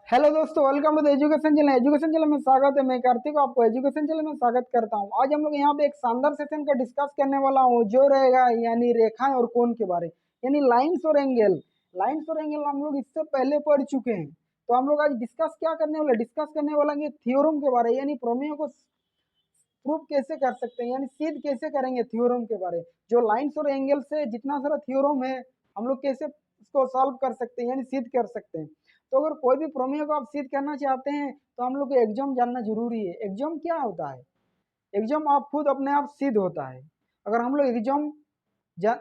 Hello दोस्तों, welcome to the education channel. Education channel में स्वागत है। मैं कार्तिक आपको एजुकेशन चैनल में स्वागत करता हूं। आज हम लोग यहाँ पे एक शानदार सेशन का डिस्कस करने वाला हूं, जो रहेगा यानी रेखाएं और कोण के बारे, यानी लाइंस और एंगल। लाइंस और एंगल हम लोग इससे पहले पढ़ चुके हैं। तो हम लोग आज डिस्कस क्या करने वाले, डिस्कस करने वाला थ्योरम के बारे, यानी प्रमेयों को प्रूफ कैसे कर सकते हैं, यानी सिद्ध कैसे करेंगे थ्योरम के बारे। जो लाइंस और एंगल से जितना सारा थ्योरम है, हम लोग कैसे उसको सॉल्व कर सकते हैं, यानी सिद्ध कर सकते हैं। तो अगर कोई भी प्रमेय को आप सिद्ध करना चाहते हैं तो हम लोग को एग्जाम जानना जरूरी है। एग्जाम क्या होता है? एग्जाम आप खुद अपने आप सिद्ध होता है। अगर हम लोग एग्जाम जान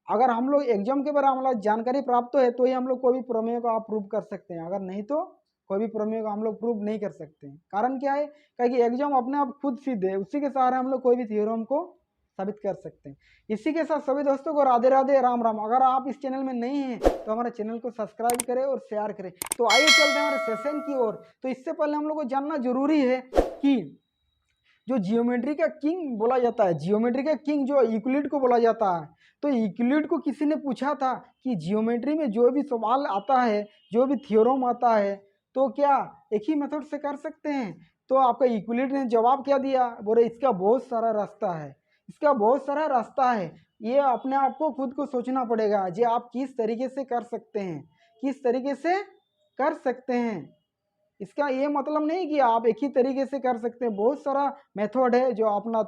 अगर हम लोग एग्जाम के बारे में हम लोग जानकारी प्राप्त है तो ही हम लोग कोई भी प्रमेय को आप प्रूव कर सकते हैं। अगर नहीं तो कोई भी प्रमेय को हम लोग प्रूव नहीं कर सकते हैं। कारण क्या है? क्योंकि एग्जाम अपने आप खुद सिद्ध है, उसी के सहारे हम लोग कोई भी थ्योरम को साबित कर सकते हैं। इसी के साथ सभी दोस्तों को राधे राधे, राम राम। अगर आप इस चैनल में नहीं हैं तो हमारे चैनल को सब्सक्राइब करें और शेयर करें। तो आइए चलते हैं हमारे सेशन की ओर। तो इससे पहले हम लोग को जानना जरूरी है कि जो जियोमेट्री का किंग बोला जाता है, जियोमेट्री का किंग जो यूक्लिड को बोला जाता है, तो यूक्लिड को किसी ने पूछा था कि जियोमेट्री में जो भी सवाल आता है, जो भी थ्योरम आता है, तो क्या एक ही मेथड से कर सकते हैं? तो आपका यूक्लिड ने जवाब क्या दिया? बोले इसका बहुत सारा रास्ता है, इसका बहुत सारा रास्ता है। ये अपने आप को खुद को सोचना पड़ेगा जी, आप किस तरीके से कर सकते हैं, किस तरीके से कर सकते हैं। इसका ये मतलब नहीं कि आप एक ही तरीके से कर सकते हैं। बहुत सारा मेथड है, जो अपना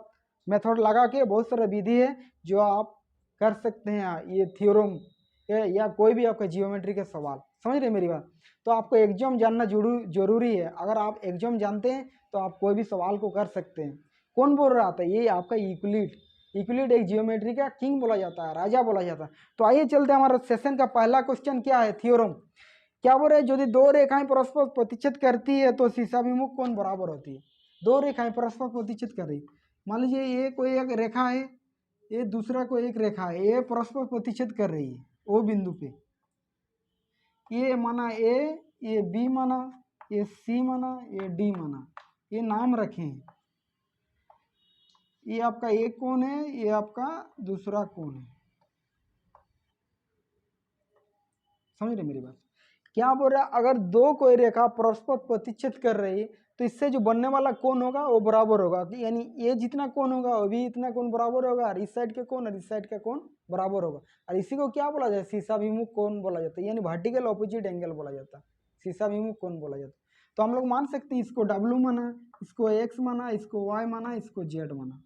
मेथड लगा के बहुत सारा विधि है जो आप कर सकते हैं। ये थ्योरम या कोई भी आपका जियोमेट्री का सवाल, समझ रहे मेरी बात? तो आपको एग्जाम जानना जरूरी है। अगर आप एग्जाम जानते हैं तो आप कोई भी सवाल को कर सकते हैं। कौन बोल रहा था? ये आपका यूक्लिड। यूक्लिड एक जियोमेट्री का किंग बोला जाता है, राजा बोला जाता है। तो आइए चलते हैं, हमारा सेशन का पहला क्वेश्चन क्या है? थ्योरम। क्या बोल रहे हैं? यदि दो रेखाएं परस्पर प्रतिच्छेद करती है तो शीर्षाभिमुख कोण बराबर होती है। दो रेखाएं परस्पर प्रतिच्छेद कर रही, मान लीजिए ये कोई एक रेखा है, ये दूसरा कोई एक रेखा है, ये परस्पर प्रतिच्छेद कर रही है वो बिंदु पे। ये माना ए, ये बी माना, ये सी माना, ये डी माना, ये नाम रखे हैं। ये आपका एक कोण है, ये आपका दूसरा कोण है। समझ रहे मेरी बात? क्या बोल रहा है? अगर दो कोई रेखा परस्पर प्रतिच्छेद कर रही है तो इससे जो बनने वाला कोण होगा वो बराबर होगा, यानी ये जितना कोण होगा वो भी इतना कोण बराबर होगा, और इस साइड के कोण और इस साइड का कोण बराबर होगा। और इसी को क्या बोला जाता है? शीर्षाभिमुख कोण बोला जाता है, यानी वर्टिकल ऑपोजिट एंगल बोला जाता है, शीर्षाभिमुख कोण बोला जाता है। तो हम लोग मान सकते हैं इसको डब्ल्यू माना, इसको एक्स माना, इसको वाई माना, इसको जेड माना।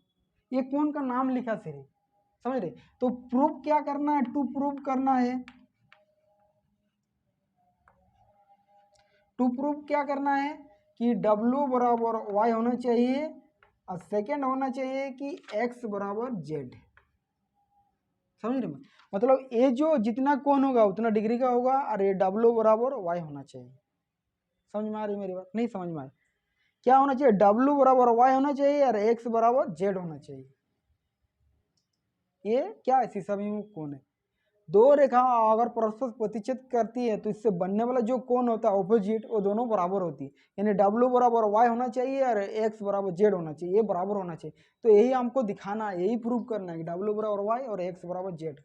ये कोण का नाम लिखा सिर्फ, समझ रहे? तो प्रूफ क्या करना है? टू प्रूफ करना है। टू प्रूफ क्या करना है कि W बराबर Y होना चाहिए, और सेकेंड होना चाहिए कि X बराबर Z। समझ रहे? मतलब ये जो जितना कोण होगा उतना डिग्री का होगा, और ये W बराबर Y होना चाहिए। समझ में आ रही मेरी बात? नहीं समझ में आ रही? क्या होना चाहिए? W बराबर Y होना चाहिए और X बराबर Z होना चाहिए। ये क्या है? शीर्षाभिमुख कोण है। दो रेखा अगर परस्पर प्रतिच्छेद करती है तो इससे बनने वाला जो कोण होता है ऑपोजिट, वो दोनों बराबर होती है, यानी W बराबर Y होना चाहिए और X बराबर Z होना चाहिए, ये बराबर होना चाहिए। तो यही हमको दिखाना है, यही प्रूव करना है कि W बराबर Y और X बराबर Z।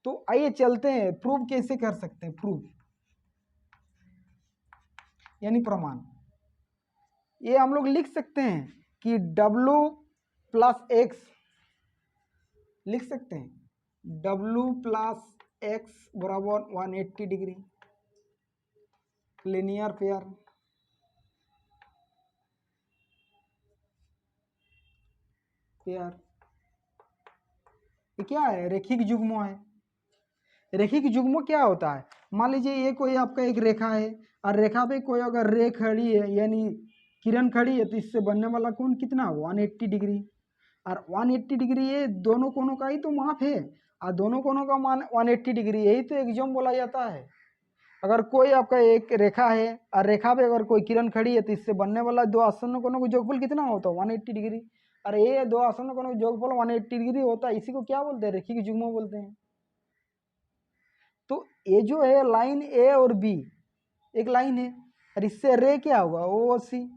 तो आइए चलते हैं, प्रूव कैसे कर सकते हैं। प्रूफ यानी प्रमाण। ये हम लोग लिख सकते हैं कि W प्लस X लिख सकते हैं, W प्लस X बराबर 180 डिग्री, लिनियर पेयर। पेयर ये क्या है? रेखिक युग्म है। रेखिक युग्म क्या होता है? मान लीजिए ये कोई आपका एक रेखा है, और रेखा पे कोई अगर रे खड़ी है, यानी किरण खड़ी है, तो इससे बनने वाला कोण कितना हो? 180 डिग्री। और 180 डिग्री ये दोनों कोणों का ही तो माप है, और दोनों कोणों का मान 180 डिग्री, यही तो एग्जाम बोला जाता है। अगर कोई आपका एक रेखा है और रेखा पे अगर कोई किरण खड़ी है तो इससे बनने वाला दो आसन्न कोणों का जोगफल कितना होता है? 180 डिग्री। और ये दो आसन्न कोणों का जोगफल 180 डिग्री होता है। इसी को क्या बोलते हैं? रेखिक युग्म बोलते हैं। तो ये जो है लाइन ए और बी एक लाइन है, और इससे रे क्या होगा? ओ सी।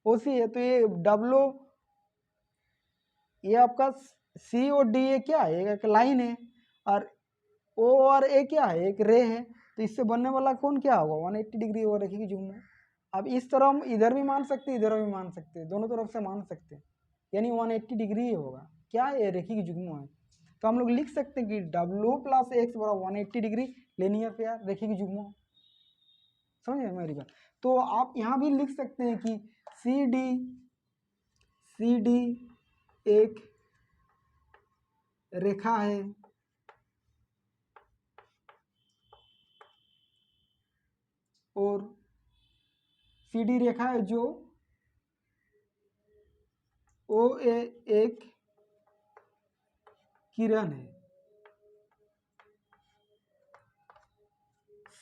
ओ सी है, तो ये डब्ल्यू, ये आपका सी और डी ये क्या है? एक लाइन है, और ओ और ए क्या है? एक रे है। तो इससे बनने वाला कोण क्या होगा 180 डिग्री होगा रेखिक जुग्म। अब इस तरह हम इधर भी मान सकते हैं इधर भी मान सकते हैं, दोनों तरफ से मान सकते हैं, यानी 180 डिग्री ही होगा। क्या ये रेखिक जुग्म है, तो हम लोग लिख सकते हैं कि W + x बराबर 180 डिग्री लीनियर पेयर रेखिक जुग्म। समझे मेरी बात। तो आप यहाँ भी लिख सकते हैं कि सी डी एक रेखा है और सी डी रेखा है जो ओ ए एक किरण है।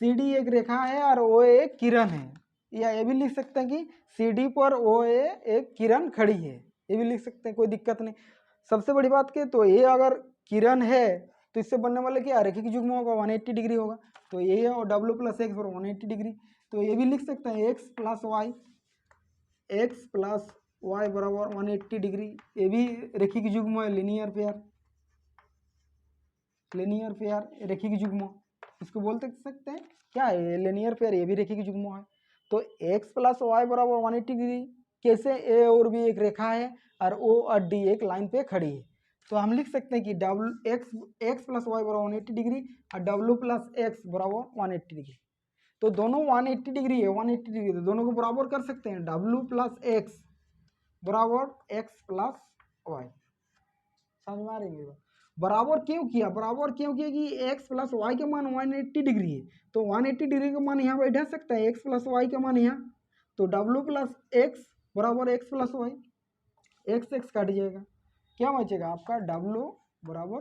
सी डी एक रेखा है और ओ ए एक किरण है, या ये भी लिख सकते हैं कि सी डी पर ओ ए एक किरण खड़ी है, ये भी लिख सकते हैं, कोई दिक्कत नहीं। सबसे बड़ी बात के तो ये अगर किरण है तो इससे बनने वाले क्या रेखिक जुग्म होगा 180 डिग्री होगा, तो ये है और W + x बराबर 180 डिग्री। तो ये भी लिख सकते हैं x + y बराबर 180 डिग्री, ये भी रेखिक जुग्म है लीनियर पेयर रेखिक जुग्म, इसको बोलते सकते हैं क्या है लीनियर पेयर, ये भी रेखिक जुग्म है। तो x + y बराबर 180 डिग्री कैसे, ए और बी एक रेखा है और ओ और डी एक लाइन पे खड़ी है, तो हम लिख सकते हैं कि x + y बराबर 180 डिग्री और W + x बराबर 180 डिग्री। तो दोनों 180 डिग्री है, 180 डिग्री, तो दोनों को बराबर कर सकते हैं, W + x बराबर x + y। समझ में आ रही है। बराबर क्यों किया, बराबर क्यों किया कि x + y के मान 180 डिग्री है, तो 180 डिग्री का मान यहाँ बैठा सकता है, x + y का मान यहाँ, तो W + x बराबर x + y, x काट जाएगा, क्या बचेगा आपका W बराबर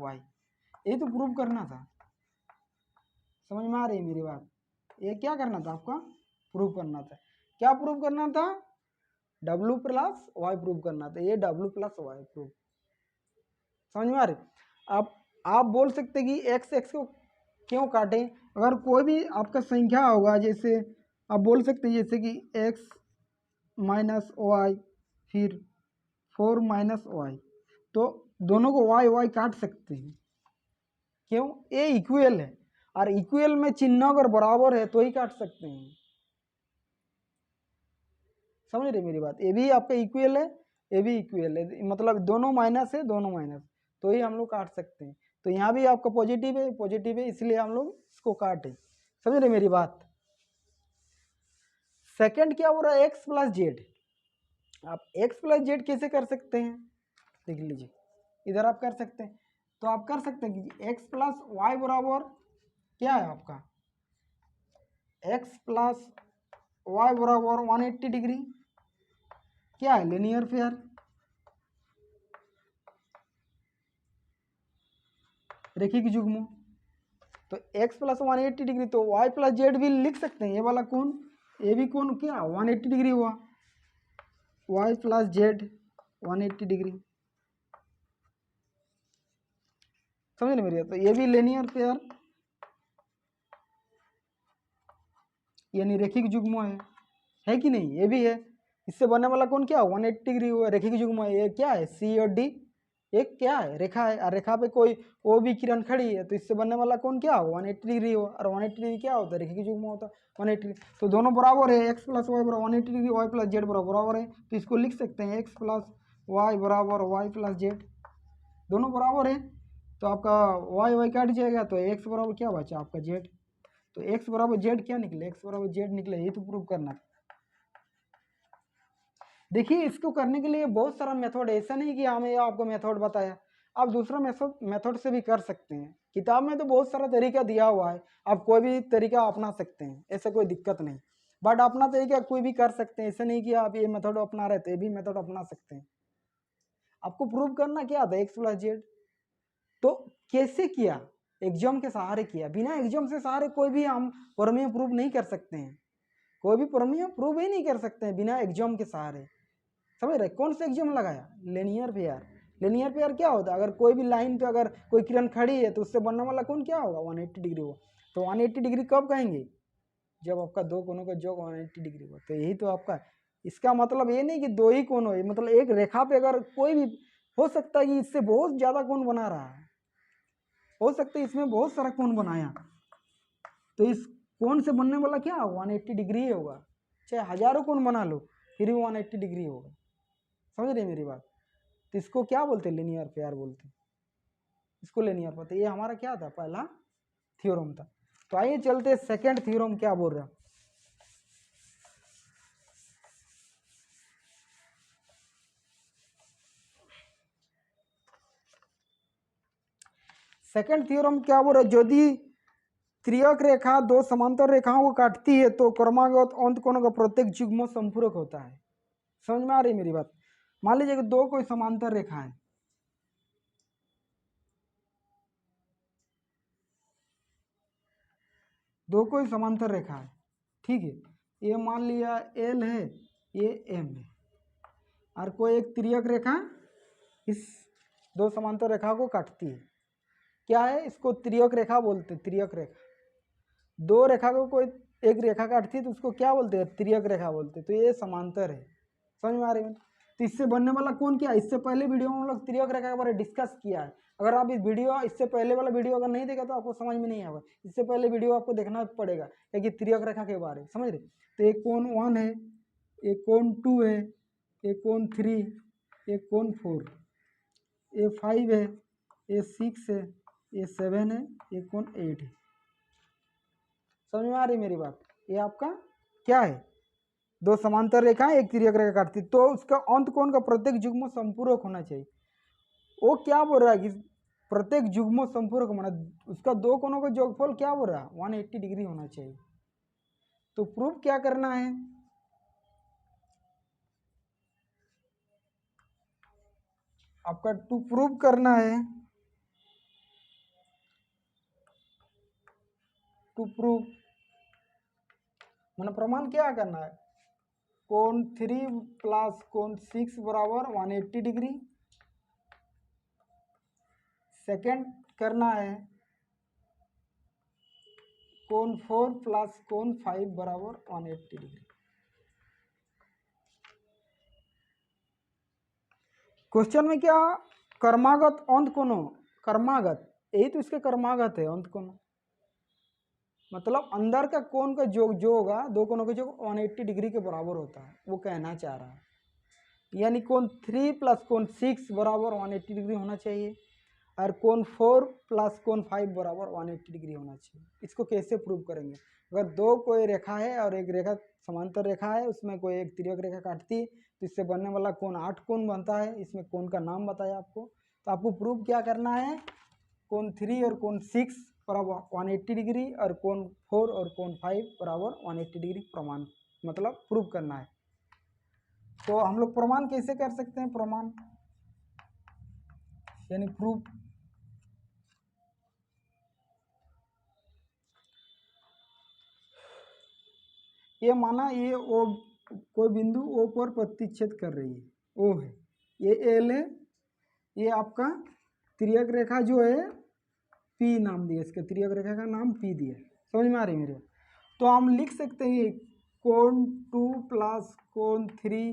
y। ये तो प्रूव करना था। समझ में आ रही है मेरी बात। ये क्या करना था आपका, प्रूव करना था। क्या प्रूव करना था, W + y प्रूव करना था, ये W + y प्रूव। समझ में आ रही। अब आप बोल सकते कि x को क्यों काटें, अगर कोई भी आपका संख्या होगा, जैसे आप बोल सकते हैं जैसे कि x - y फिर 4 - y, तो दोनों को y काट सकते हैं, क्यों, ये इक्वल है, और इक्वल में चिन्ह अगर बराबर है तो ही काट सकते हैं। समझ रहे मेरी बात, ये भी आपका इक्वल है, ये भी इक्वल है, मतलब दोनों माइनस है, दोनों माइनस, तो ही हम लोग काट सकते हैं। तो यहाँ भी आपका पॉजिटिव है, इसलिए हम लोग इसको काटे। समझ रहे मेरी बात। सेकंड क्या हो रहा है, x + z। आप x + z कैसे कर सकते हैं, देख लीजिए, इधर आप कर सकते हैं, तो आप कर सकते हैं कि x + y बराबर क्या है आपका, x + y बराबर 180 डिग्री, क्या है लीनियर पेयर रेखिक जुग्म। तो x + 180 डिग्री, तो y + z भी लिख सकते हैं, ये वाला कोण, ये भी कोण क्या 180 डिग्री हुआ, y + z 180 डिग्री। समझ नहीं मेरी, तो ये भी लीनियर पेयर यानी रेखिक जुग्म है कि नहीं, ये भी है। इससे बनने वाला कोण क्या 180 डिग्री हुआ, रेखिक जुग्म है। ये क्या है, C और D एक क्या है, रेखा है, और रेखा पे कोई ओ भी किरण खड़ी है, तो इससे बनने वाला कोण क्या होगा 180 डिग्री हो, और 180 डिग्री क्या होता है, रेखिक जुग्म होता है 180 डिग्री। तो दोनों बराबर है, x + y बराबर 180 डिग्री, y + z बराबर है, तो इसको लिख सकते हैं x + y बराबर y + z, दोनों बराबर है, तो आपका y काट जाएगा, तो x बराबर क्या बचा आपका z, तो x बराबर z क्या निकले, x बराबर z निकले, ये तो प्रूव करना। देखिए इसको करने के लिए बहुत सारा मेथड है, ऐसा नहीं कि हमें आपको मेथड बताया, आप दूसरा मेथड से भी कर सकते हैं। किताब में तो बहुत सारा तरीका दिया हुआ है, आप कोई भी तरीका अपना सकते हैं, ऐसा कोई दिक्कत नहीं, बट अपना तरीका कोई भी कर सकते हैं, ऐसा नहीं कि आप ये मेथड अपना रहे थे, ये भी मेथड अपना सकते हैं। आपको प्रूव करना क्या था, x + z, तो कैसे किया, एग्जाम के सहारे किया, बिना एग्जाम से सहारे कोई भी हम प्रमेय प्रूव नहीं कर सकते हैं, कोई भी प्रमेय प्रूव ही नहीं कर सकते हैं बिना एग्जाम के सहारे। समझ रहे, कौन सा एग्जाम लगाया, लीनियर पेयर। लीनियर पेयर क्या होता है, अगर कोई भी लाइन पे अगर कोई किरण खड़ी है तो उससे बनने वाला कोण क्या होगा 180 डिग्री होगा, तो 180 डिग्री कब कहेंगे, जब आपका दो कोणों का योग 180 डिग्री हो, तो यही तो आपका, इसका मतलब ये नहीं कि दो ही कोण हो, मतलब एक रेखा पे अगर कोई भी हो सकता है कि इससे बहुत ज्यादा कोण बना रहा है, हो सकता है इसमें बहुत सारा कोण बनाया, तो इस कोण से बनने वाला क्या 180 डिग्री होगा, चाहे हजारों कोण बना लो फिर भी 180 डिग्री होगा। समझ रहे मेरी बात? तो इसको क्या बोलते हैं, लीनियर पेयर बोलते हैं, इसको लीनियर पता। ये हमारा क्या था, पहला थ्योरम था। तो आइए चलते सेकंड थ्योरम क्या बोल रहा है। सेकंड थ्योरम क्या बोल रहा है, यदि त्रियक रेखा दो समांतर रेखाओं को काटती है तो क्रमागत अंतकोणों का प्रत्येक युग्म संपूरक होता है। समझ में आ रही मेरी बात? मान लीजिए कि दो कोई समांतर रेखा है, दो कोई समांतर रेखा है, ठीक है, ये मान लिया एल है, ये एम है, और कोई एक त्रियक रेखा इस दो समांतर रेखा को काटती है। क्या है, इसको त्रियक रेखा बोलते हैं, त्रियक रेखा। दो रेखा को कोई एक रेखा काटती है तो उसको क्या बोलते हैं, त्रियक रेखा बोलते हैं। तो ये समांतर है। समझ में आ रही है? तो इससे बनने वाला कोण क्या है, इससे पहले वीडियो में हम लोग त्रियक रेखा के बारे में डिस्कस किया है। अगर आप इस वीडियो इससे पहले वाला वीडियो अगर नहीं देखा तो आपको समझ में नहीं आएगा, इससे पहले वीडियो आपको देखना पड़ेगा क्योंकि त्रियक रेखा के बारे में, समझ रहे? तो एक कोण 1 है, एक कोण 2 है, एक कोण 3, एक कोण 4, ये 5 है, ये 6 है, ये 7 है, ये कोण 8 है। समझ में आ रही मेरी बात? ये आपका क्या है, दो समांतर रेखाएं एक त्रियक रेखा काटती, तो उसका अंत कोण का प्रत्येक युग्म संपूरक होना चाहिए। वो क्या बोल रहा है कि प्रत्येक युग्म संपूरक माना उसका दो कोणों का योगफल क्या बोल रहा है, 180 डिग्री होना चाहिए। तो प्रूफ क्या करना है, आपका टू प्रूफ करना है, टू प्रूफ माना प्रमाण क्या करना है, कोण 3 प्लस कोण 6 बराबर 180 डिग्री। सेकंड करना है कोण 4 प्लस कोण 5 बराबर 180 डिग्री। क्वेश्चन में क्या, कर्मागत अंत कोणों, कर्मागत यही तो इसके कर्मागत है अंत कोण, मतलब अंदर का कोण का योग जो होगा दो कोणों का योग 180 डिग्री के बराबर होता है, वो कहना चाह रहा है। यानी कोण 3 प्लस कोण 6 बराबर 180 डिग्री होना चाहिए और कोण 4 प्लस कोण 5 बराबर 180 डिग्री होना चाहिए। इसको कैसे प्रूव करेंगे, अगर दो कोई रेखा है और एक रेखा समांतर रेखा है, उसमें कोई एक तिर्यक रेखा काटती है तो इससे बनने वाला कोण 8 कोण बनता है। इसमें कोण का नाम बताया आपको, तो आपको प्रूव क्या करना है, कोण 3 और कोण 6 बराबर 180 डिग्री और कोण 4 और कोण 5 बराबर 180 डिग्री प्रमाण मतलब प्रूव करना है। तो हम लोग प्रमाण कैसे कर सकते हैं, प्रमाण यानी प्रूफ, ये माना ये ओ कोई बिंदु ओ पर प्रतिच्छेद कर रही है, ओ है, ये एल है, ये आपका त्रियक रेखा जो है पी नाम दिया, इसके त्रियक रेखा का नाम पी दिया। समझ में आ रही है मेरे? तो हम लिख सकते हैं कोण 2 प्लस कोण 3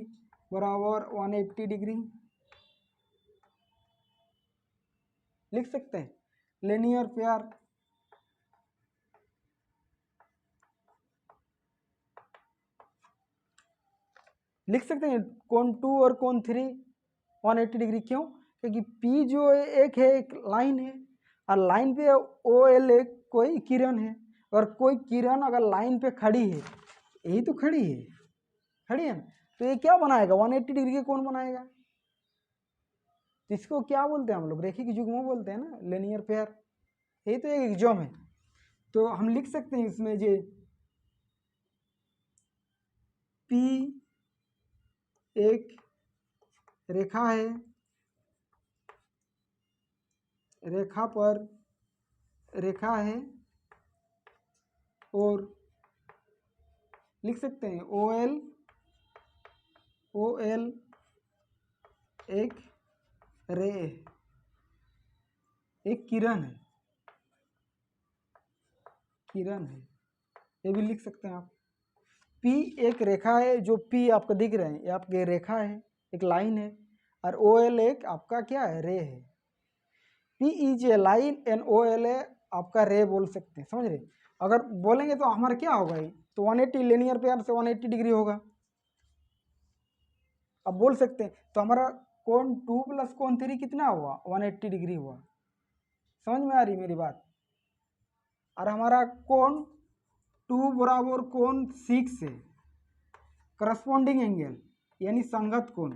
बराबर 180 डिग्री लिख सकते हैं, लीनियर पेयर। लिख सकते हैं कोण 2 और कोण 3 180 डिग्री, क्यों? क्योंकि P जो है एक है, एक लाइन है, और लाइन पे ओ एल एक कोई किरण है, और कोई किरण अगर लाइन पे खड़ी है, यही तो खड़ी है ना, तो ये क्या बनाएगा, 180 डिग्री के कोण बनाएगा। इसको क्या बोलते हैं हम लोग, रेखिक युग्म बोलते हैं ना, लीनियर पेयर। यही तो एक एग्जाम है। तो हम लिख सकते हैं इसमें जे P एक रेखा है, रेखा पर रेखा है, और लिख सकते हैं ओ एल एक रे, एक किरण है, किरण है, ये भी लिख सकते हैं आप। P एक रेखा है, जो P आपको दिख रहे हैं, ये आपकी रेखा है, एक लाइन है, और ओ एल एक आपका क्या है, रे है। P is a line and O L A आपका रे बोल सकते हैं, समझ रहे? अगर बोलेंगे तो हमारा क्या होगा ये, तो 180 लीनियर पेयर से 180 डिग्री होगा। अब बोल सकते हैं तो हमारा कोण 2 प्लस कोण 3 कितना हुआ, 180 डिग्री हुआ। समझ में आ रही मेरी बात। और हमारा कोण 2 बराबर कोण 6 है, करस्पॉन्डिंग एंगल यानी संगत कोण।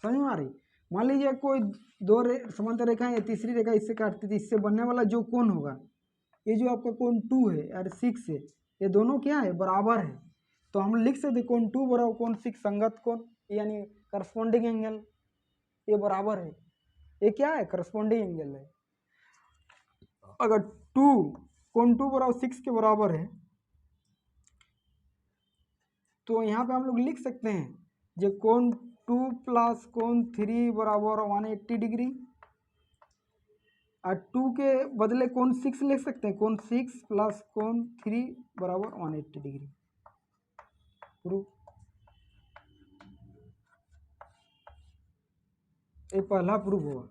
समझ में आ रही। मान लीजिए कोई दो समांतर रेखा है, तीसरी रेखा इससे काटती थी, इससे बनने वाला जो कोण होगा, ये जो आपका कोण 2 है और 6 है, ये दोनों क्या है, बराबर है। तो हम लिख सकते कोण 2 बराबर कोण 6 संगत कोण यानी करस्पॉन्डिंग एंगल, ये बराबर है। ये क्या है, करस्पॉन्डिंग एंगल है। अगर 2 कोण 2 बराबर 6 के बराबर है तो यहाँ पे हम लोग लिख सकते हैं जो कोण 2 प्लस कोण 3 बराबर 180 डिग्री, और 2 के बदले कोण 6 लिख सकते हैं, कोण 6 प्लस कोण 3 बराबर 180 डिग्री। प्रूफ। ये पहला प्रूफ हुआ,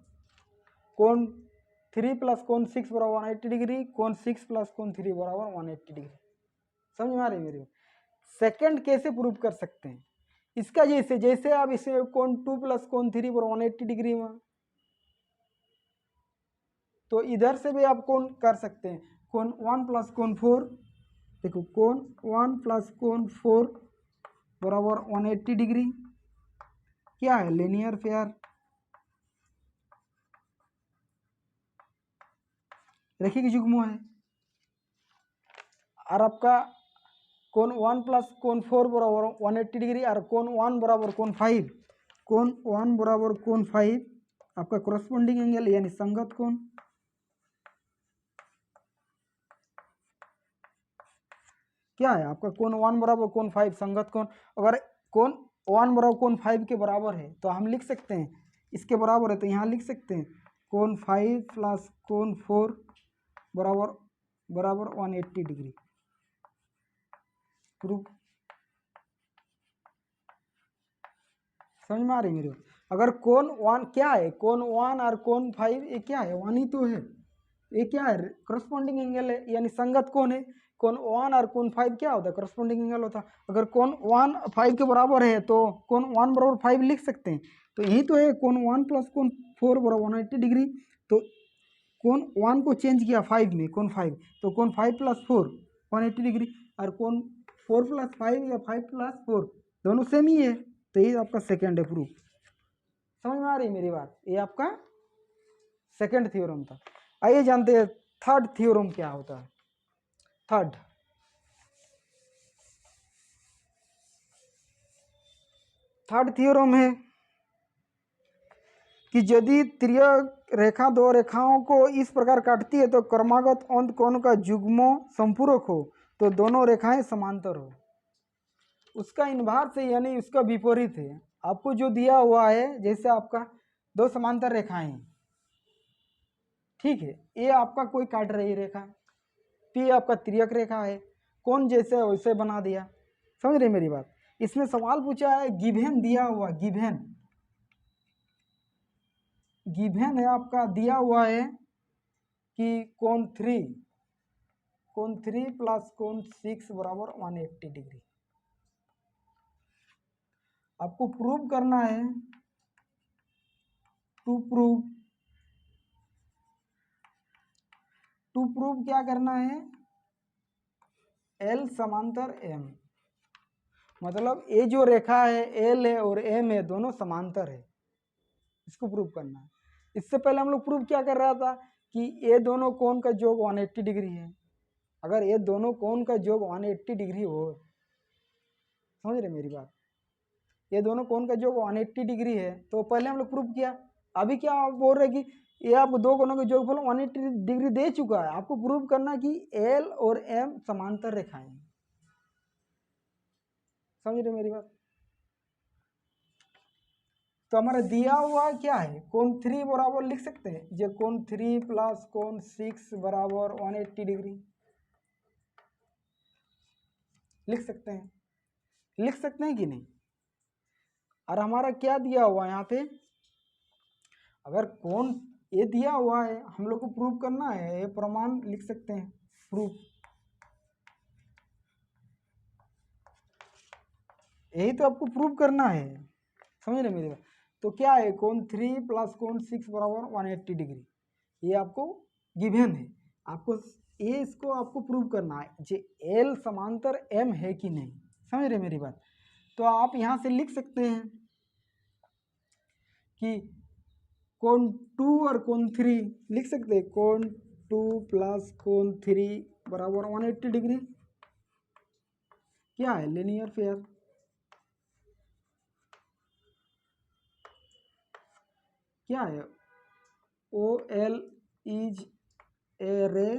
कोण 3 प्लस कोण 6 बराबर 180 डिग्री, कोण 6 प्लस कोण 3 बराबर 180 डिग्री। समझ में आ रही मेरी। सेकंड कैसे प्रूफ कर सकते हैं, इसका जैसे जैसे आप इसे कोण 2 प्लस कोण 3 बराबर 180 डिग्री में, तो इधर से भी आप कोण कर सकते हैं, कोण 1 प्लस कोण 4। देखो कोण 1 प्लस कोण 4 बराबर 180 डिग्री, क्या है, लीनियर पेयर। रेखी की युग्म है। और आपका कोण 1 प्लस कोण 4 बराबर 180 डिग्री और कोण 1 बराबर कोण 5, कोण 1 बराबर कोण 5 आपका करस्पॉन्डिंग एंगल यानी संगत कोण। क्या है आपका कोण 1 बराबर कोण 5 संगत कोण। अगर कोण 1 बराबर कोण 5 के बराबर है तो हम लिख सकते हैं, इसके बराबर है तो यहाँ लिख सकते हैं कोण 5 प्लस कोण 4 बराबर बराबर 180 डिग्री। प्रूफ। समझ में आ रही मेरे। अगर कोण 1 क्या है, कोण 1 और कोण 5 ये क्या है, 1 ही तो है। ये क्या है, करस्पॉन्डिंग एंगल है यानी संगत कोण है। कोण 1 और कोण 5 क्या होता है, करस्पॉन्डिंग एंगल होता है। अगर कोण 1 5 के बराबर है तो कोण 1 बराबर 5 लिख सकते हैं। तो यही तो है कोण 1 प्लस कोण 4 बराबर 180 डिग्री। तो कोण 1 को चेंज किया 5 में, कोण 5, तो कोण 5 प्लस 4 180 डिग्री, और कोण 4 प्लस 5 या 5 प्लस 4 दोनों सेम ही है। तो ये आपका सेकेंड है प्रूफ। समझ में आ रही मेरी बात। ये आपका सेकेंड थ्योरम था। आइए जानते हैं थर्ड थ्योरम क्या होता है। थर्ड थ्योरम है कि यदि तिर्यक रेखा दो रेखाओं को इस प्रकार काटती है तो क्रमागत अंत कोण का युग्म संपूरक हो तो दोनों रेखाएं समांतर हो। उसका इन्वर्स है यानी उसका विपरीत है। आपको जो दिया हुआ है, जैसे आपका दो समांतर रेखाएं, ठीक है, ये आपका कोई काट रही रेखा, पी आपका तिर्यक रेखा है, कोण जैसे वैसे बना दिया। समझ रहे मेरी बात। इसमें सवाल पूछा है, गिवन दिया हुआ, गिवन है आपका दिया हुआ है कि कोण 3 प्लस कोण 6 बराबर 180 डिग्री। आपको प्रूव करना है, टू प्रूव क्या करना है, एल समांतर एम, मतलब ये जो रेखा है एल है और एम है दोनों समांतर है, इसको प्रूव करना है। इससे पहले हम लोग प्रूव क्या कर रहा था कि ये दोनों कोण का योग 180 डिग्री है। अगर ये दोनों कोण का योग 180 डिग्री हो, समझ रहे मेरी बात, ये दोनों कोण का योग 180 डिग्री है तो पहले हम लोग प्रूव किया। अभी क्या आप बोल रहे कि ये आपको दो कोणों का योगफल 180 डिग्री दे चुका है, आपको प्रूव करना कि एल और एम समांतर रेखाएं। समझ रहे मेरी बात। तो हमारा दिया हुआ क्या है, कोण 3 बराबर लिख सकते हैं, जो कोण 3 प्लस कोण 6 बराबर 180 डिग्री लिख सकते हैं कि नहीं। और हमारा क्या दिया हुआ यहाँ पे, अगर कोण ये दिया हुआ है, हम लोग को प्रूव करना है, ये प्रमाण लिख सकते हैं, प्रूफ। यही तो आपको प्रूव करना है, समझ रहे मेरी बात। तो क्या है, कोण 3 प्लस कोण 6 बराबर 180 डिग्री, ये आपको गिवन है। आपको ये इसको आपको प्रूव करना है जे एल समांतर एम है कि नहीं, समझ रहे मेरी बात। तो आप यहाँ से लिख सकते हैं कि कोण 2 और कोण 3 लिख सकते हैं, कोण 2 प्लस कोण 3 बराबर 180 डिग्री। क्या है, लीनियर पेयर। क्या है, ओ एल इज ए रे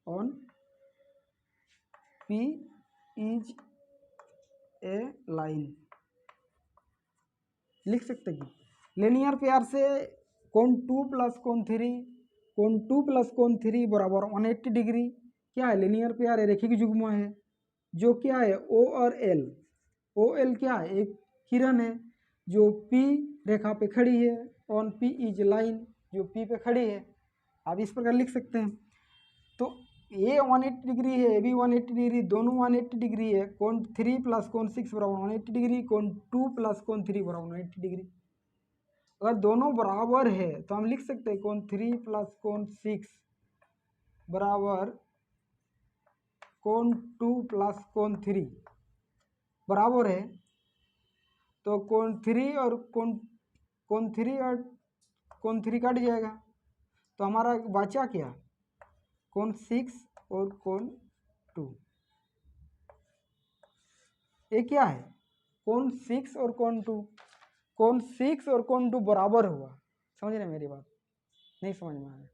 on P is a line, लिख सकते हैं। लीनियर पेयर से कोण 2 प्लस कोण 3, कोण 2 प्लस कोण 3 बराबर 180 डिग्री। क्या है, लीनियर पेयर है, रेखिक युग्म है, जो क्या है ओ और एल। ओ एल क्या है, एक किरण है जो पी रेखा पे खड़ी है, ऑन पी इज लाइन, जो पी पे खड़ी है। आप इस प्रकार लिख सकते हैं। तो ये 180 डिग्री है, ये भी 180 डिग्री, दोनों 180 डिग्री है। कोण 3 प्लस कोण 6 बराबर 180 डिग्री, कोण 2 प्लस कोण 3 बराबर 180 डिग्री। अगर दोनों बराबर है तो हम लिख सकते हैं कोण 3 प्लस कोण 6 बराबर कोण 2 प्लस कोण 3 बराबर है। तो कोण 3 और कोण 3 और कोण 3 कट जाएगा, तो हमारा बचा क्या, कोण 6 और कोण 2। ये क्या है, कोण 6 और कोण 2, कोण 6 और कोण 2 बराबर हुआ, समझ रहे मेरी बात, नहीं समझ में आया।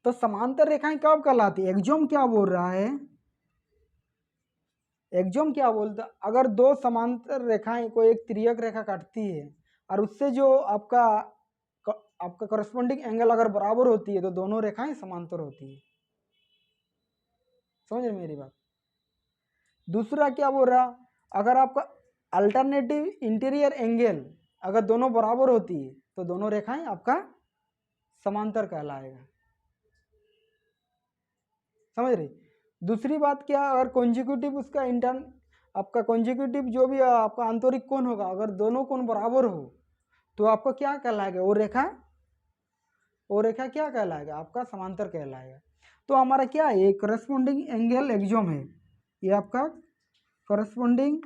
तो समांतर रेखाएं कब कहलाती है, एक्सोम क्या बोल रहा है, एक्सोम क्या बोलता, अगर दो समांतर रेखाएं कोई एक तिर्यक रेखा काटती है और उससे जो आपका करस्पॉन्डिंग एंगल अगर बराबर होती है तो दोनों रेखाएं समांतर होती है, समझ रहे मेरी बात। दूसरा क्या बोल रहा, अगर आपका अल्टरनेटिव इंटीरियर एंगल अगर दोनों बराबर होती है तो दोनों रेखाएं आपका समांतर कहलाएगा, समझ रहे। दूसरी बात क्या, अगर कॉन्जिक्यूटिव उसका इंटर्न आपका कॉन्जिक्यूटिव जो भी आपका आंतरिक कोण होगा, अगर दोनों कोण बराबर हो तो आपको क्या कहलाएगा, वो रेखा क्या कहलाएगा, आपका समांतर कहलाएगा। तो हमारा क्या है, करस्पॉन्डिंग एंगल एक्सोम है, ये आपका corresponding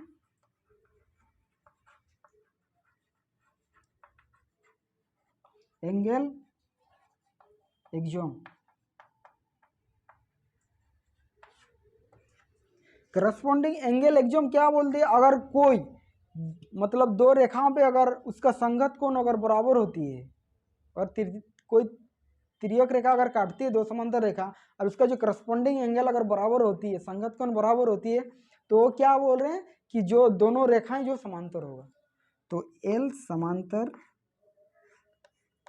angle exome. Corresponding angle exome क्या बोलते हैं, अगर कोई मतलब दो रेखाओं पे अगर उसका संगत कोण अगर बराबर होती है और कोई तिर्यक रेखा अगर काटती है दो समांतर रेखा और उसका जो करस्पॉन्डिंग एंगल अगर बराबर होती है, संगत कोण बराबर होती है, तो वो क्या बोल रहे हैं कि जो दोनों रेखाएं जो समांतर होगा, तो एल समांतर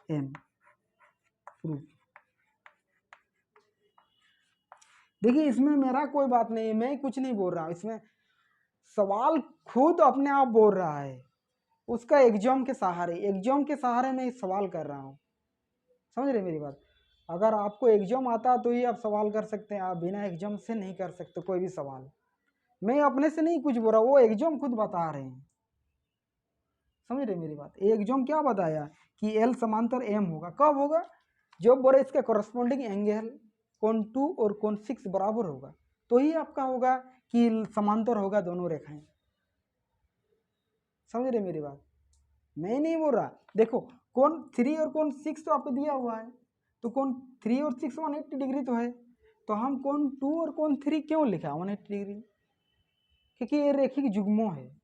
एम प्रूफ। देखिए इसमें मेरा कोई बात नहीं है, मैं कुछ नहीं बोल रहा, इसमें सवाल खुद अपने आप बोल रहा है, उसका एक्सोम के सहारे मैं सवाल कर रहा हूँ, समझ रहे मेरी बात। अगर आपको एग्जाम आता तो ही आप सवाल कर सकते हैं, आप बिना एग्जाम से नहीं कर सकते कोई भी सवाल। मैं अपने से नहीं कुछ बोल रहा, वो एग्जाम खुद बता रहे हैं, समझ रहे मेरी बात। ये एग्जाम क्या बताया कि एल समांतर एम होगा, कब होगा, जब बोले इसका करस्पॉन्डिंग एंगल कोण 2 और कोण 6 बराबर होगा, तो ही आपका होगा कि समांतर होगा दोनों रेखाएं, समझ रहे मेरी बात। मैं नहीं बोल रहा, देखो कोण 3 और कोण 6 तो आपको दिया हुआ है, तो कोण 3 और 6 180 डिग्री तो है, तो हम कोण 2 और कोण 3 क्यों लिखा 180 डिग्री, क्योंकि ये रेखिक युग्मों है।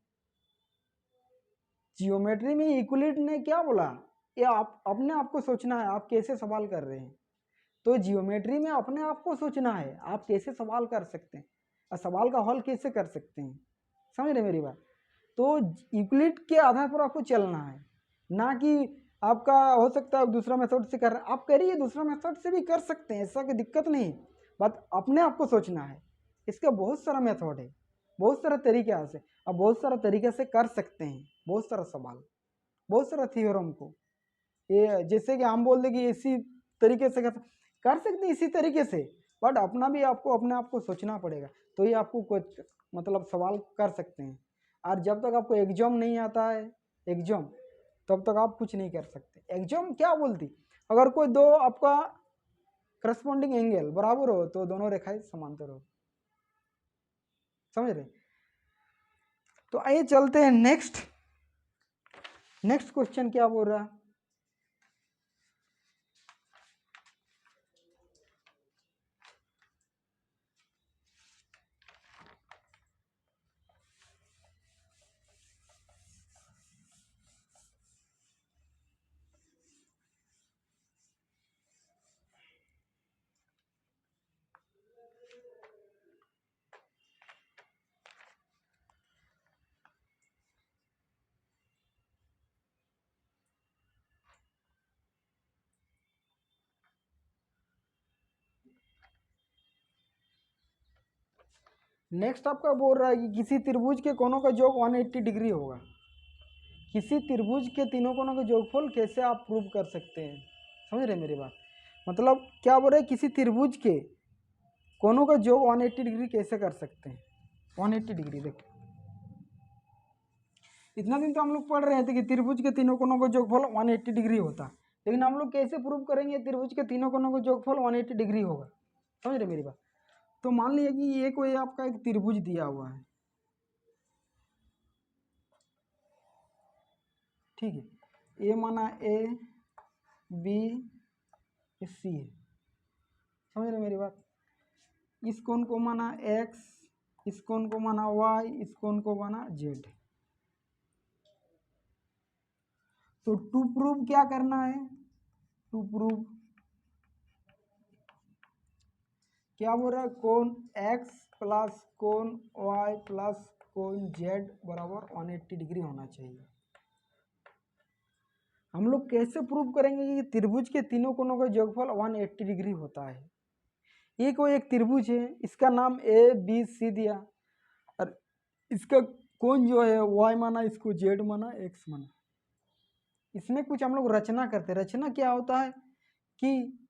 जियोमेट्री में यूक्लिड ने क्या बोला, ये आप अपने आप को सोचना है, आप कैसे सवाल कर रहे हैं। तो जियोमेट्री में अपने आप को सोचना है, आप कैसे सवाल कर सकते हैं और सवाल का हल कैसे कर सकते हैं, समझ रहे मेरी बात। तो यूक्लिड के आधार पर आपको चलना है, ना कि आपका हो सकता है दूसरा मेथड से कर रहे हैं, आप करिए दूसरा मेथड से भी कर सकते हैं, ऐसा कोई दिक्कत नहीं, बट अपने आप को सोचना है। इसका बहुत सारा मेथड है, बहुत सारा तरीके से, आप बहुत सारा तरीके से कर सकते हैं बहुत सारा सवाल, बहुत सारा थ्योरम को। ये जैसे कि हम बोल दें कि इसी तरीके से कर सकते हैं इसी तरीके से, बट अपना भी आपको अपने आप को सोचना पड़ेगा, तो ये आपको कुछ मतलब सवाल कर सकते हैं। और जब तक आपको एग्जाम नहीं आता है एग्जाम, तब तक आप कुछ नहीं कर सकते। एग्जाम क्या बोलती, अगर कोई दो आपका करस्पॉन्डिंग एंगल बराबर हो तो दोनों रेखाएं समांतर हो, समझ रहे। तो आइए चलते हैं नेक्स्ट क्वेश्चन क्या बोल रहा है। नेक्स्ट आपका बोल रहा है कि किसी त्रिभुज के कोनों का योग 180 डिग्री होगा। किसी त्रिभुज के तीनों कोनों का योगफल कैसे आप प्रूव कर सकते हैं, समझ रहे मेरी बात। मतलब क्या बोल रहे हैं, किसी त्रिभुज के कोनों का योग 180 डिग्री कैसे कर सकते हैं। 180 डिग्री देखो, इतना दिन तो हम लोग पढ़ रहे थे कि त्रिभुज के तीनों कोनों का योगफल 180 डिग्री होता, लेकिन हम लोग कैसे प्रूव करेंगे त्रिभुज के तीनों कोनों का योगफल 180 डिग्री होगा, समझ रहे मेरी बात। तो मान लिया कि ये कोई आपका एक त्रिभुज दिया हुआ है, ठीक है। ए माना ए, बी, सी है, समझ रहे मेरी बात। इस कोण को माना एक्स, इस कोण को माना वाई, इस कोण को माना जेड। तो टू प्रूव क्या करना है, टू प्रूव क्या बोल रहा है, कोण एक्स प्लस कोण वाई प्लस कोण जेड बराबर 180 डिग्री होना चाहिए। हम लोग कैसे प्रूव करेंगे कि त्रिभुज के तीनों कोणों का योगफल 180 डिग्री होता है। ये कोई एक त्रिभुज है, इसका नाम ए बी सी दिया, और इसका कोण जो है वाई माना, इसको जेड माना, एक्स माना। इसमें कुछ हम लोग रचना करते हैं। रचना क्या होता है कि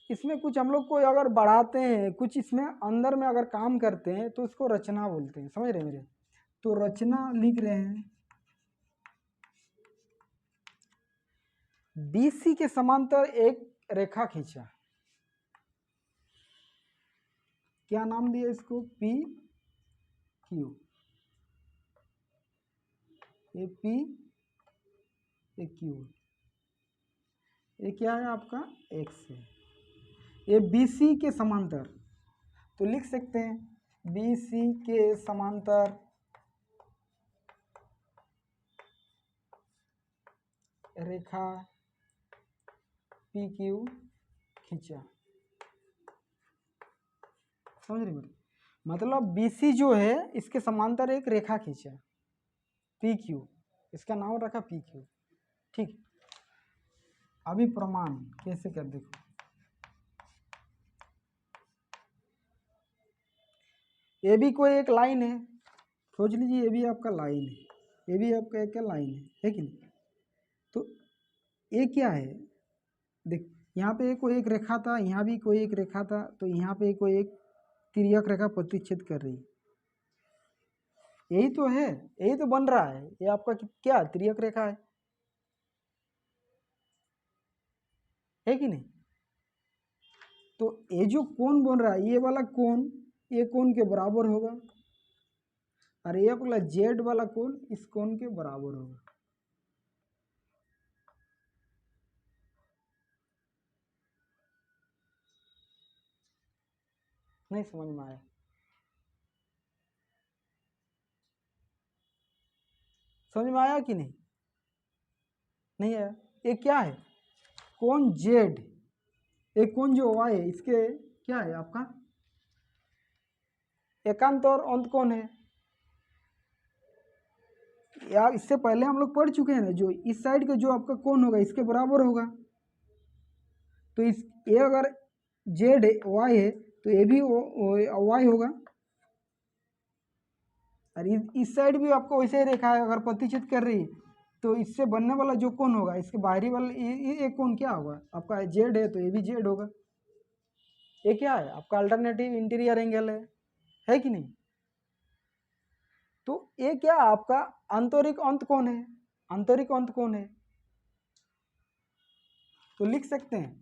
इसमें कुछ हम लोग को अगर बढ़ाते हैं, कुछ इसमें अंदर में अगर काम करते हैं तो उसको रचना बोलते हैं, समझ रहे मेरे। तो रचना लिख रहे हैं, BC के समांतर एक रेखा खींचा, क्या नाम दिया इसको, P Q। ये P, ये Q, ये क्या है आपका X है। ये BC के समांतर, तो लिख सकते हैं BC के समांतर रेखा PQ खींचा, समझ रहे मेरे। मतलब BC जो है इसके समांतर एक रेखा खींचा PQ, इसका नाम रखा PQ, ठीक। अभी प्रमाण कैसे कर देखो, ये भी कोई एक लाइन है, सोच लीजिए ये भी आपका लाइन है, ये भी आपका एक लाइन है कि नहीं। तो ये क्या है, देख यहाँ पे कोई एक रेखा था, यहाँ भी कोई एक रेखा था, तो यहाँ पे कोई एक तिर्यक रेखा प्रतिच्छेद कर रही, यही तो है, यही तो बन रहा है। ये आपका क्या तिर्यक रेखा है कि नहीं। तो ये जो कोण बन रहा है, ये वाला कोण ये कोण के बराबर होगा, और ये वाला जेड वाला कोण इस कोण के बराबर होगा। नहीं समझ में आया, समझ में आया कि नहीं, नहीं आया। ये क्या है, कोण जेड, एक कोण जो वाई है इसके क्या है आपका एकांत और अंत कोण है। यार इससे पहले हम लोग पढ़ चुके हैं ना, जो इस साइड का जो आपका कोण होगा इसके बराबर होगा। तो इस ये अगर जेड वाई है तो ये भी वाई होगा, और इस साइड भी आपको वैसे ही रेखा है, अगर प्रतिच्छेद कर रही है तो इससे बनने वाला जो कोण होगा, इसके बाहरी वाला ये कोण क्या होगा आपका, जेड है तो ये भी जेड होगा। ये क्या है आपका अल्टरनेटिव इंटीरियर एंगल है कि नहीं। तो ये क्या आपका आंतरिक अंत कोण है, आंतरिक अंत कोण है। तो लिख सकते हैं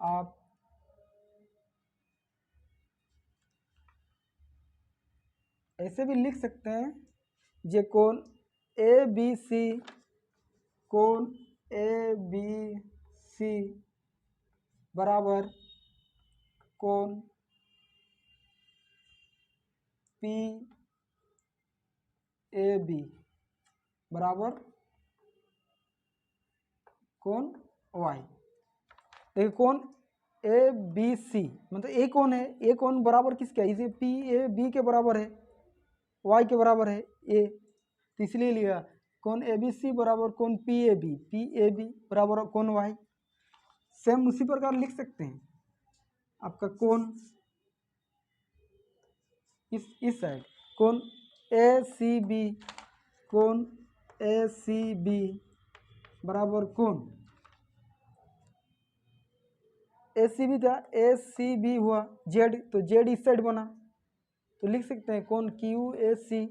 आप ऐसे भी लिख सकते हैं, ये कोण ए बी सी, कोण ए बी सी बराबर कोण पी ए बी बराबर कोण वाई। देखिए कोण ए बी सी मतलब ए कोण है, ए कोण बराबर किसका है, इसे पी ए बी के बराबर है, वाई के बराबर है ए, तो इसलिए लिया कोण ए बी सी बराबर कोण पी ए बी बराबर कोण वाई। सेम उसी प्रकार लिख सकते हैं आपका कोण इस साइड कोण ए सी बी, कोण ए सी बी बराबर कोण ए सी बी था, ए सी बी हुआ जेड, तो जेड इस साइड बना, तो लिख सकते हैं कोण क्यू ए सी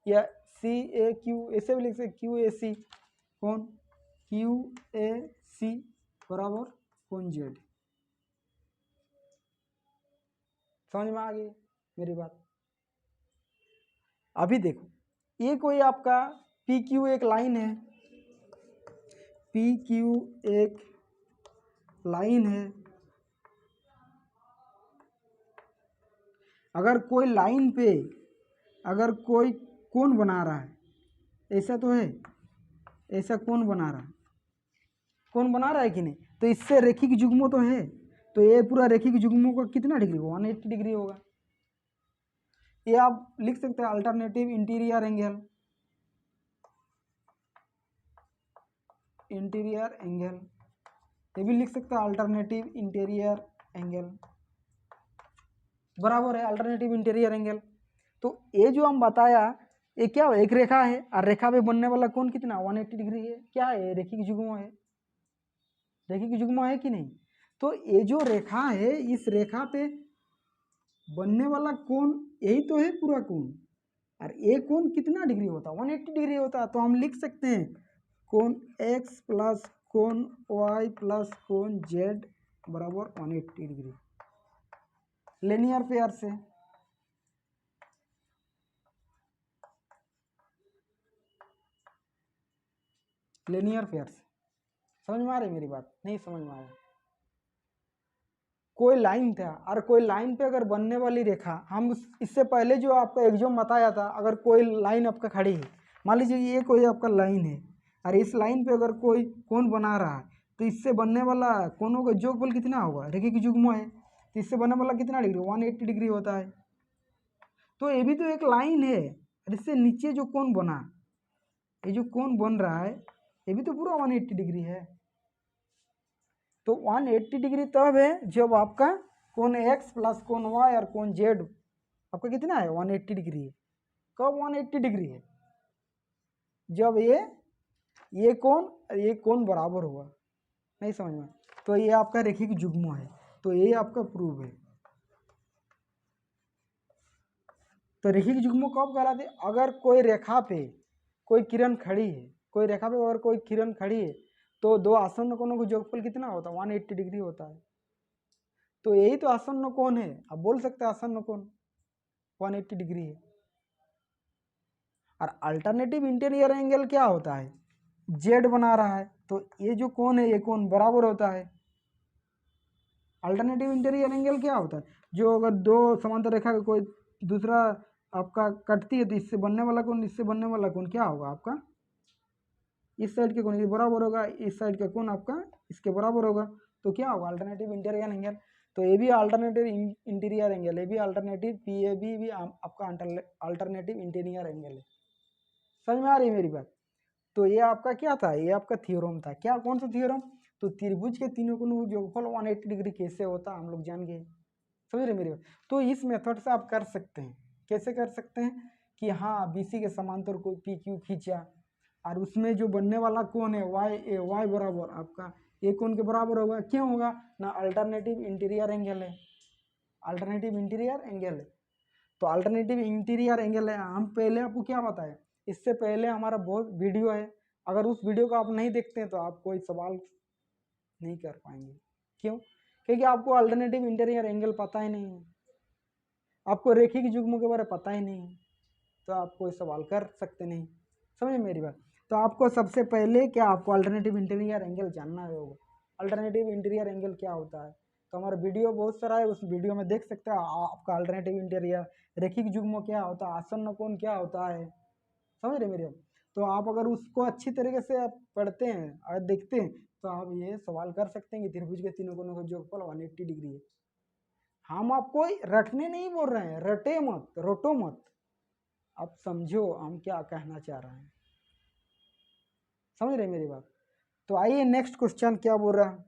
या सी ए क्यू, ऐसे भी लिख सकते क्यू ए सी, कोण क्यू ए सी बराबर कोण जेड। समझ में आ गई मेरी बात। अभी देखो ये कोई आपका पी क्यू एक लाइन है, पी क्यू एक लाइन है, अगर कोई लाइन पे अगर कोई कोण बना रहा है, ऐसा तो है, ऐसा कोण बना रहा है, कोण बना रहा है कि नहीं, तो इससे रेखिक युग्म तो है, तो ये पूरा रेखिक युग्मों का कितना डिग्री होगा, 180 डिग्री होगा। ये आप लिख सकते हैं alternative interior angle, interior angle, ये भी लिख सकते हैं अल्टरनेटिव इंटीरियर एंगल बराबर है अल्टरनेटिव इंटीरियर एंगल। तो ये जो हम बताया ये क्या है, एक रेखा है और रेखा पे बनने वाला कोण कितना 180 डिग्री है, क्या है रेखिक युग्म है, रेखिक युग्म है कि नहीं। तो ये जो रेखा है इस रेखा पे बनने वाला कोण यही तो है पूरा कोण, और ये कोण कितना डिग्री होता है 180 डिग्री होता है। तो हम लिख सकते हैं कोण x प्लस कोण y प्लस कोण z बराबर 180 डिग्री लिनियर पेयर से। लिनियर पेयर से समझ में आ रही मेरी बात, नहीं समझ में आया। कोई लाइन था और कोई लाइन पे अगर बनने वाली रेखा, हम इससे पहले जो आपका एग्जाम बताया था, अगर कोई लाइन आपका खड़ी है, मान लीजिए ये कोई आपका लाइन है और इस लाइन पे अगर कोई कोण बना रहा है, तो इससे बनने वाला कोणों का योगफल कितना होगा, रेखिक युग्म है, तो इससे बनने वाला कितना डिग्री 180 डिग्री होता है। तो ये भी तो एक लाइन है और इससे नीचे जो कोण बना, ये जो कोण बन रहा है ये भी तो पूरा 180 डिग्री है। तो 180 डिग्री तब है जब आपका कोण x प्लस कोण y और कोण z आपका कितना है 180 डिग्री है। कब 180 डिग्री है, जब ये कोण बराबर हुआ, नहीं समझ में। तो ये आपका रेखिक युग्म है, तो ये आपका प्रूव है। तो रेखिक युग्म कब कहलाते हैं, अगर कोई रेखा पे कोई किरण खड़ी है, कोई रेखा पे अगर कोई किरण खड़ी है तो दो आसन्न कोणों का योगफल कितना होता है 180 डिग्री होता है। तो यही तो आसन्न कोण है, आप बोल सकते हैं आसन्न कोण 180 डिग्री है। और अल्टरनेटिव इंटीरियर एंगल क्या होता है, जेड बना रहा है, तो ये जो कोण है ये कोण बराबर होता है। अल्टरनेटिव इंटीरियर एंगल क्या होता है, जो अगर दो समांतर रेखा का कोई दूसरा आपका कटती है तो इससे बनने वाला कोण इससे बनने वाला कोण क्या होगा आपका, इस साइड के कोण के बराबर होगा, इस साइड का कोण आपका इसके बराबर होगा, तो क्या होगा अल्टरनेटिव इंटीरियर एंगल। तो ये भी अल्टरनेटिव इंटीरियर एंगल, ये भी अल्टरनेटिव पी ए बी भी आपका अल्टरनेटिव इंटीरियर एंगल है। समझ में आ रही है मेरी बात। तो ये आपका क्या था, ये आपका थ्योरम था, क्या कौन सा थ्योरम, तो त्रिभुज के तीनों कोणों का योगफल 180 डिग्री कैसे होता हम लोग जान गए। समझ रहे मेरी बात। तो इस मेथड से आप कर सकते हैं, कैसे कर सकते हैं, कि हाँ BC के समांतर कोई PQ खींचा, और उसमें जो बनने वाला कोण है y बराबर आपका ए कोण के बराबर होगा। क्यों होगा ना, अल्टरनेटिव इंटीरियर एंगल है, अल्टरनेटिव इंटीरियर एंगल है। तो अल्टरनेटिव इंटीरियर एंगल है, हम पहले आपको क्या बताए, इससे पहले हमारा बहुत वीडियो है, अगर उस वीडियो को आप नहीं देखते हैं तो आप कोई सवाल नहीं कर पाएंगे। क्यों? क्योंकि आपको अल्टरनेटिव इंटीरियर एंगल पता ही नहीं है, आपको रेखिक युग्मों के बारे में पता ही नहीं है, तो आप कोई सवाल कर सकते नहीं। समझे मेरी बात? तो आपको सबसे पहले क्या, आपको अल्टरनेटिव इंटीरियर एंगल जानना होगा। अल्टरनेटिव इंटीरियर एंगल क्या होता है, तो हमारा वीडियो बहुत सारा है, उस वीडियो में देख सकते हैं आपका अल्टरनेटिव इंटीरियर, रेखिक युग्म क्या होता है, आसन्न कोण क्या होता है। समझ रहे मेरे? तो आप अगर उसको अच्छी तरीके से आप पढ़ते हैं और देखते हैं तो आप ये सवाल कर सकते हैं कि त्रिभुज के तीनों कोनों का योगफल 180 डिग्री है। हम आपको रटने नहीं बोल रहे हैं, रटे मत, रटो मत, आप समझो हम क्या कहना चाह रहे हैं। समझ रहे मेरी बात? तो आइए नेक्स्ट क्वेश्चन क्या बोल रहा है।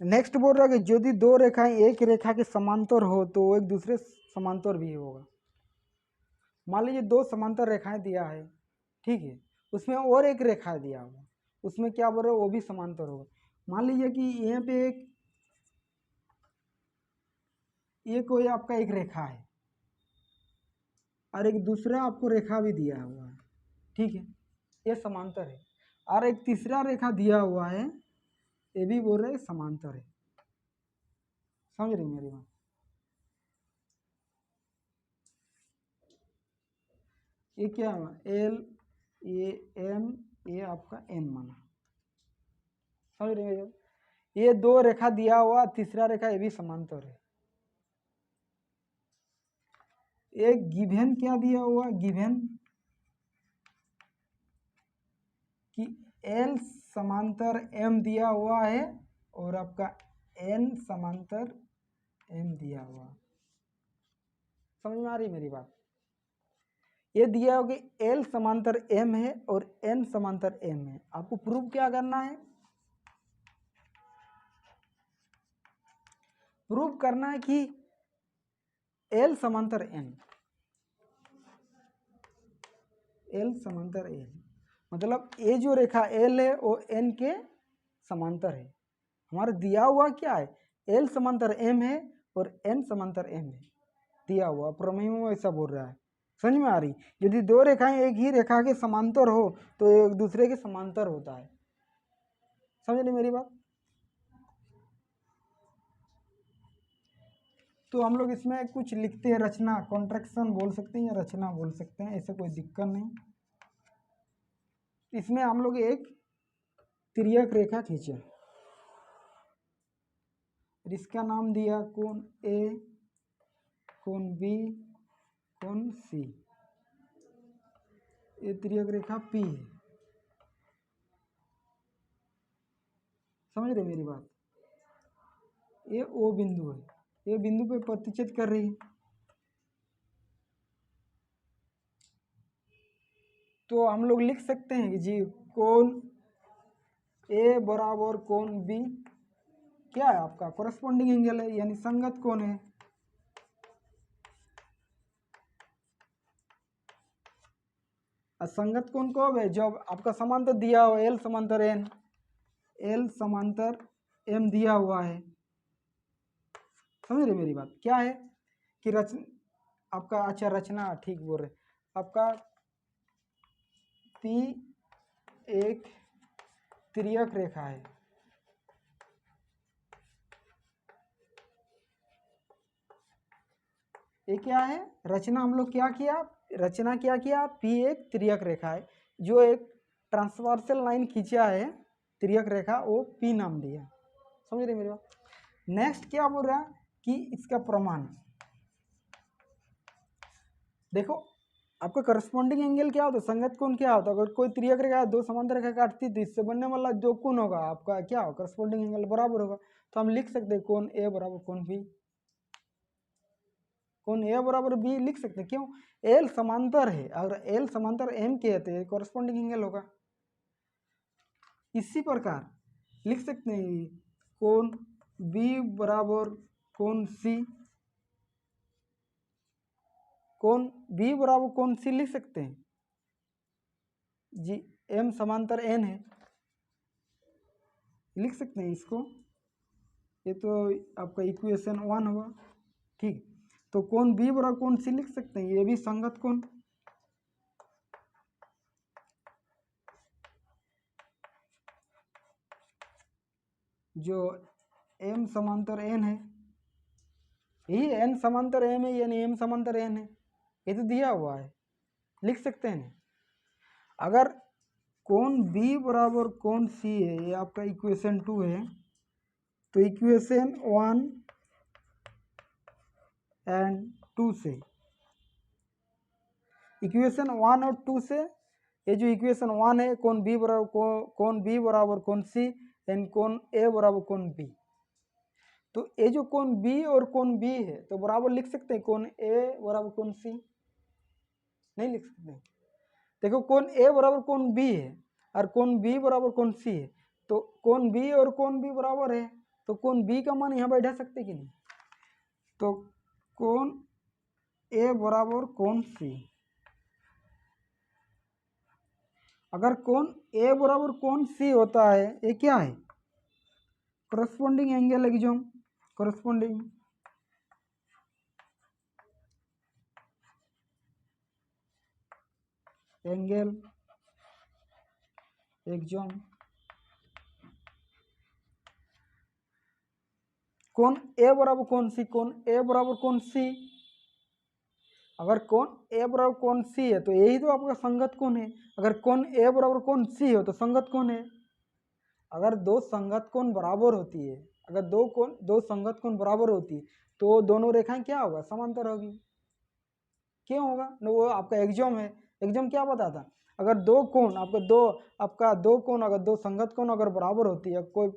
नेक्स्ट बोल रहा है कि यदि दो रेखाएं एक रेखा के समांतर हो तो वो एक दूसरे समांतर भी होगा। मान लीजिए दो समांतर रेखाएं दिया है, ठीक है, उसमें और एक रेखा दिया हुआ, उसमें क्या बोल रहे हो, वो भी समांतर होगा। मान लीजिए कि यहाँ पे एक कोई आपका एक रेखा है और एक दूसरा आपको रेखा भी दिया हुआ है, ठीक है, ये समांतर है, और एक तीसरा रेखा दिया हुआ है, ये भी बोल रहे समांतर है। समझ रही मेरी बात? ये क्या हुआ, L A M, ये आपका N माना। समझ रही मेरी बात? ये दो रेखा दिया हुआ, तीसरा रेखा ये भी समांतर है। एक गिवन क्या दिया हुआ, गिवन कि L समांतर M दिया हुआ है और आपका N समांतर M दिया हुआ। समझ में आ रही मेरी बात? ये दिया हो कि L समांतर M है और N समांतर M है। आपको प्रूव क्या करना है, प्रूव करना है कि L समांतर N, L समांतर N, मतलब ये जो रेखा L है वो N के समांतर है। हमारा दिया हुआ क्या है, L समांतर M है और N समांतर M है, दिया हुआ प्रमेय में ऐसा बोल रहा है। समझ में आ रही? यदि दो रेखाएं एक ही रेखा के समांतर हो तो एक दूसरे के समांतर होता है। समझ रही मेरी बात? तो हम लोग इसमें कुछ लिखते हैं, रचना, कॉन्ट्रैक्शन बोल सकते हैं या रचना बोल सकते हैं, ऐसे कोई दिक्कत नहीं। इसमें हम लोग एक तिर्यक रेखा खींचे, इसका नाम दिया कोण A, कोण B, कोण C, ये तिर्यक रेखा P है। समझ रहे मेरी बात? ये O बिंदु है, ये बिंदु पे प्रतिच्छेद कर रही है। तो हम लोग लिख सकते हैं कि जी कोण A बराबर कोण B क्या है, आपका कोरस्पोंडिंग एंगल है, यानी संगत कोण है। संगत कोण कब है, जब आपका समांतर दिया हुआ L समांतर N, L समांतर M दिया हुआ है। समझ रहे मेरी बात? क्या है कि आपका, अच्छा रचना ठीक बोल रहे, आपका P एक तिर्यक रेखा है, ये क्या है, रचना हम लोग क्या किया, रचना क्या किया, P एक तिर्यक रेखा है, जो एक ट्रांसवर्सल लाइन खींचा है तिर्यक रेखा, वो P नाम दिया। समझ रहे मेरी बात? नेक्स्ट क्या बोल रहा है कि इसका प्रमाण देखो, आपका करस्पॉन्डिंग एंगल क्या होता है, संगत कोण क्या होता है, अगर कोई तिर्यक रेखा दो समांतर रेखा काटती तो इससे बनने वाला जो कोण होगा आपका क्या होगा, करस्पॉन्डिंग एंगल बराबर होगा। तो हम लिख सकते हैं कोण ए बराबर कोण बी, कोण ए बराबर बी लिख सकते हैं। क्यों? एल समांतर है, अगर एल समांतर एम के है तो कॉरस्पॉन्डिंग एंगल होगा। इसी प्रकार लिख सकते हैं कोण बी बराबर कोण सी, कोण बी बराबर कोण सी लिख सकते हैं जी, एम समांतर एन है, लिख सकते हैं इसको। ये तो आपका इक्वेशन 1 हुआ, ठीक। तो कोण बी बराबर कोण सी लिख सकते हैं, ये भी संगत कोण, जो एम समांतर एन है, यही एन समांतर एम है यानी एम समांतर एन है, ये तो दिया हुआ है, लिख सकते हैं। अगर कोण बी बराबर कोण सी है, ये आपका इक्वेशन 2 है, तो इक्वेशन 1 एंड 2 से, इक्वेशन 1 और 2 से, ये जो इक्वेशन 1 है कोण बी बराबर कोण सी एंड कोण ए बराबर कोण बी, तो ये जो कोण बी और कोण बी है तो बराबर लिख सकते हैं कोण ए बराबर कोण सी, नहीं लिख सकते। देखो कोण ए बराबर कोण बी है और कोण बी बराबर कोण सी है, तो कोण बी और कोण बी बराबर है, तो कोण बी का मान यहाँ बैठा सकते कि नहीं, तो कोण ए बराबर कोण सी, अगर कोण ए बराबर कोण सी होता है, ये क्या है, corresponding angle exam, corresponding angle exam, कोण ए बराबर कोण सी, कोण ए बराबर कोण सी, अगर कोण ए बराबर कोण सी है तो यही तो आपका संगत कोण है। अगर कोण ए बराबर कोण सी हो तो संगत कोण है। अगर दो संगत कोण बराबर होती है, अगर दो संगत कोण बराबर होती है तो दोनों रेखाएं क्या होगा, समांतर होगी। क्यों होगा, वो आपका एग्जाम है, एग्जाम क्या बताता, अगर दो कोण आपका दो कोण, अगर दो संगत कोण अगर बराबर होती है, कोई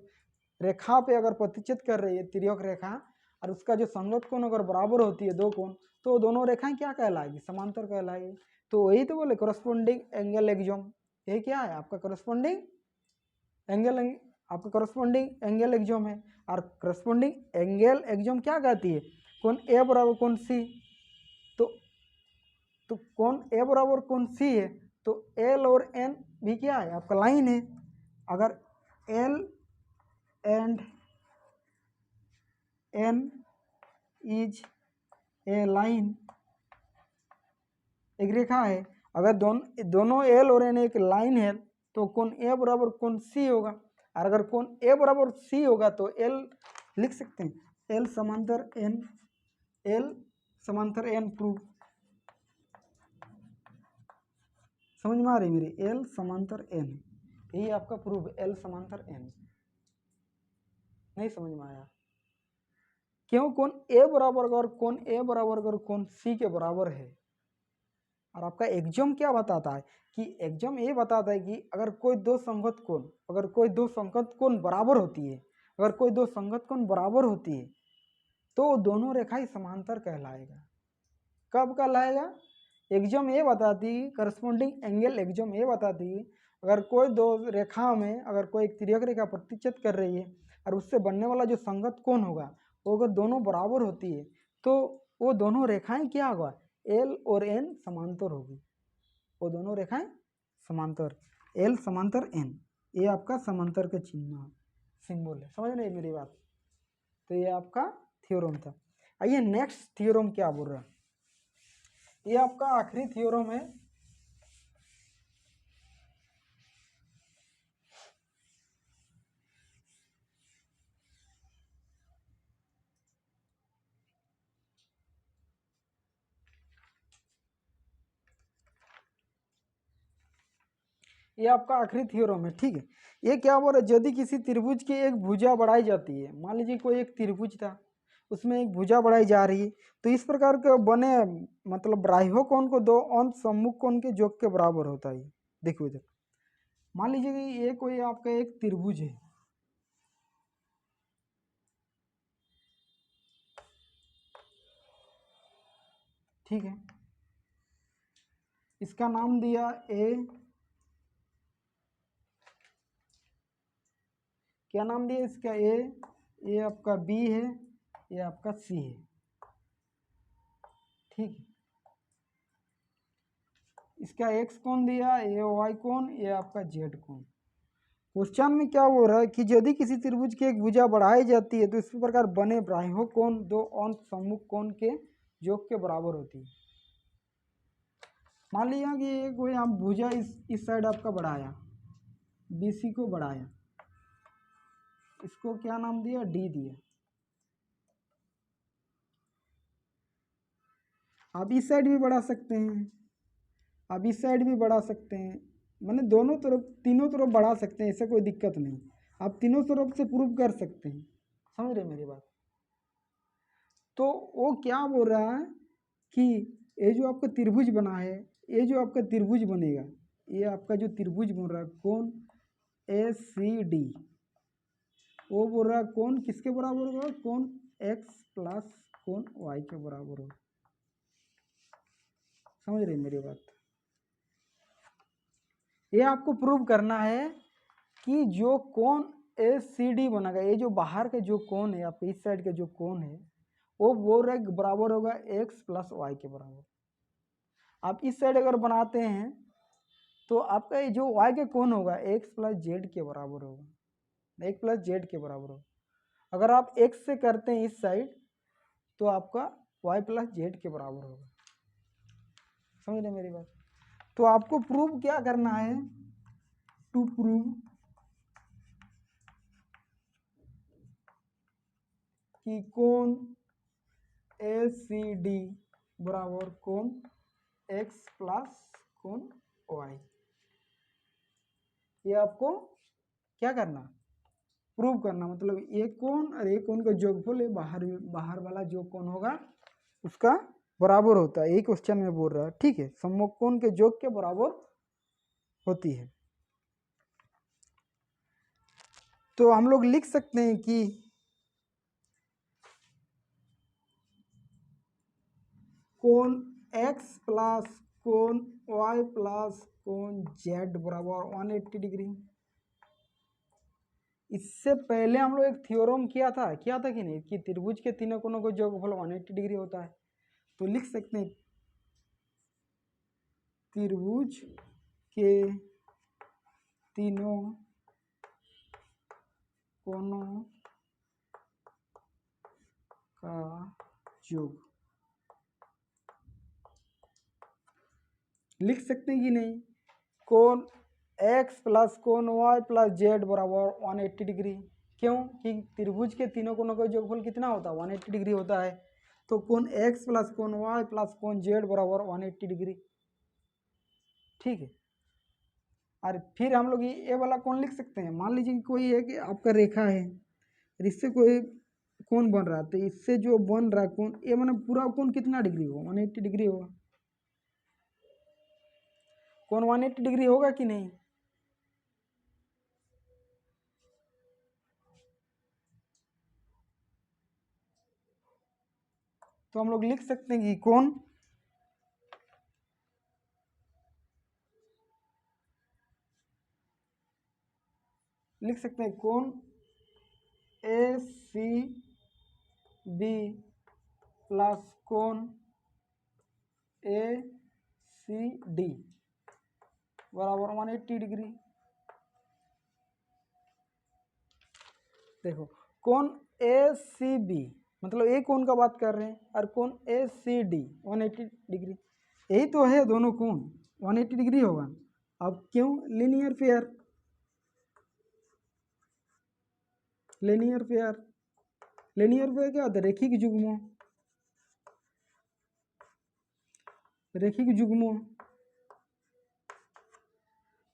रेखा पे अगर प्रतिच्छेद कर रही है तिर्यक रेखा, और उसका जो संगत कोण अगर बराबर होती है दो कोण, तो दोनों रेखाएं क्या कहलाएगी, समांतर कहलाएगी। तो वही तो बोले करस्पॉन्डिंग एंगल एग्जाम, ये क्या है आपका करस्पॉन्डिंग एंगल, आपका करस्पॉन्डिंग एंगल एग्जाम है। और करस्पॉन्डिंग एंगल एग्जाम क्या कहती है, कोण ए बराबर कोण सी, तो कोण ए बराबर कोण सी है तो एल और एन भी क्या है आपका लाइन है। अगर L and N is a line, एक रेखा है, अगर दोनों एल और एन एक लाइन है तो कोण ए बराबर कोण सी होगा, और अगर कोण ए बराबर सी होगा तो एल लिख सकते हैं, एल समांतर एन, एल समांतर एन प्रूव, समझ में आ रही मेरी, एल समांतर एन, यही आपका प्रूफ एल समांतर एन। नहीं समझ में आया, क्यों, कोण ए बराबर अगर कोण ए बराबर अगर कोण सी के बराबर है, और आपका एग्जाम क्या बताता है कि एग्जाम ये बताता है कि अगर कोई दो संगत कोण, अगर कोई दो संगत कोण बराबर होती है, अगर कोई दो संगत कोण बराबर होती है तो दोनों रेखाएं समांतर कहलाएगा। कब कहलाएगा, एग्जाम ये बताती, करस्पॉन्डिंग एंगल एग्जाम ये बताती अगर कोई दो रेखाओं में अगर कोई एक तिर्यक रेखा प्रतिच्छेद कर रही है और उससे बनने वाला जो संगत कोण होगा वो अगर दोनों बराबर होती है तो वो दोनों रेखाएं क्या होगा, एल और एन समांतर होगी, वो दोनों रेखाएं समांतर, एल समांतर एन, ये आपका समांतर का चिन्ह है, सिंबल है, समझ रहे मेरी बात। तो ये आपका थ्योरम था। आइए नेक्स्ट थ्योरम क्या बोल रहा है, ये आपका आखिरी थ्योरम है। ये आपका आखिरी थ्योरम है, ठीक है। ये क्या बोल रहा है, यदि किसी त्रिभुज की एक भुजा बढ़ाई जाती है, मान लीजिए कोई एक त्रिभुज था उसमें एक भुजा बढ़ाई जा रही है, तो इस प्रकार के बने मतलब बाह्य कोण को दो अंत सम्मुख कोण के योग के बराबर होता है। देखो इधर मान लीजिए कि ये कोई आपका एक त्रिभुज है, ठीक है, इसका नाम दिया ए, क्या नाम दिया इसका ए, ये आपका बी है, ये आपका सी है, ठीक है। इसका एक्स कोण दिया, ये वाई कोण, ये आपका जेड कोण। क्वेश्चन में क्या हो रहा है कि यदि किसी त्रिभुज की एक भुजा बढ़ाई जाती है तो इस प्रकार बने बाह्य कोण दो अंत सम्मुख कोण के योग के बराबर होती है। मान लिया कि एक कोई आप भुजा इस साइड आपका बढ़ाया, बीसी को बढ़ाया, इसको क्या नाम दिया, डी दिया। आप इस साइड भी बढ़ा सकते हैं, आप इस साइड भी बढ़ा सकते हैं, मैंने दोनों तरफ तीनों तरफ बढ़ा सकते हैं, ऐसा कोई दिक्कत नहीं। आप तीनों तरफ से प्रूव कर सकते हैं, समझ रहे मेरी बात। तो वो क्या बोल रहा है कि ये जो आपका त्रिभुज बना है, ये जो आपका त्रिभुज बनेगा, ये आपका जो त्रिभुज बन रहा है कोण ए सी डी, वो बोल रहा है कोण किसके बराबर होगा, कोण एक्स प्लस कोण वाई के बराबर होगा। समझ रहे मेरी बात। ये आपको प्रूव करना है कि जो कोण ए सी डी बनेगा, ये जो बाहर का जो कोण है, आपके इस साइड का जो कोण है, वो बोल रहा है बराबर होगा एक्स प्लस वाई के बराबर। आप इस साइड अगर बनाते हैं तो आपका ये जो वाई का कोण होगा एक्स प्लस जेड के बराबर होगा, एक्स प्लस जेड के बराबर होगा। अगर आप एक्स से करते हैं इस साइड तो आपका वाई प्लस जेड के बराबर होगा। समझ रहे मेरी बात। तो आपको प्रूव क्या करना है, टू प्रूव कि कोण ए सी डी बराबर कोण एक्स प्लस कोण वाई। ये आपको क्या करना, प्रूव करना। मतलब ये कोण और ये कोण का जोगफल है, बाहर वाला जो कोण होगा उसका बराबर होता है। यही क्वेश्चन में बोल रहा है, ठीक है। सम्मुख कोण के योग के बराबर होती है। तो हम लोग लिख सकते हैं कि कोण x प्लस कोण y प्लस कोण z बराबर 180 डिग्री। इससे पहले हम लोग एक थ्योरम किया था कि नहीं, कि त्रिभुज के तीनों कोणों का योगफल 180 डिग्री होता है। तो लिख सकते हैं त्रिभुज के तीनों कोणों का योग, लिख सकते हैं कि नहीं, कोण x प्लस कोण y प्लस जेड बराबर 180 डिग्री। क्यों कि त्रिभुज के तीनों कोणों का योगफल कितना होता है, 180 डिग्री होता है। तो कोण x प्लस कोण y प्लस कोण z बराबर 180 डिग्री, ठीक है। और फिर हम लोग ये वाला कोण लिख सकते हैं। मान लीजिए कि कोई है कि आपका रेखा है, इससे कोई कोण बन रहा है, तो इससे जो बन रहा है कोण, ये मतलब पूरा कोण कितना डिग्री होगा, 180 डिग्री होगा। कोण 180 डिग्री होगा कि नहीं। तो हम लोग लिख सकते हैं कि कोण लिख सकते हैं कोण ए सी बी प्लस कोण ए सी डी बराबर 180 डिग्री। देखो कोण ए सी बी मतलब एक कोण का बात कर रहे हैं, और कोण ए सी डी 180 डिग्री, यही तो है दोनों कोण 180 डिग्री होगा। अब क्यों, linear pair, linear pair, linear pair क्या होता है, रेखिक युग्म, रेखिक युग्म।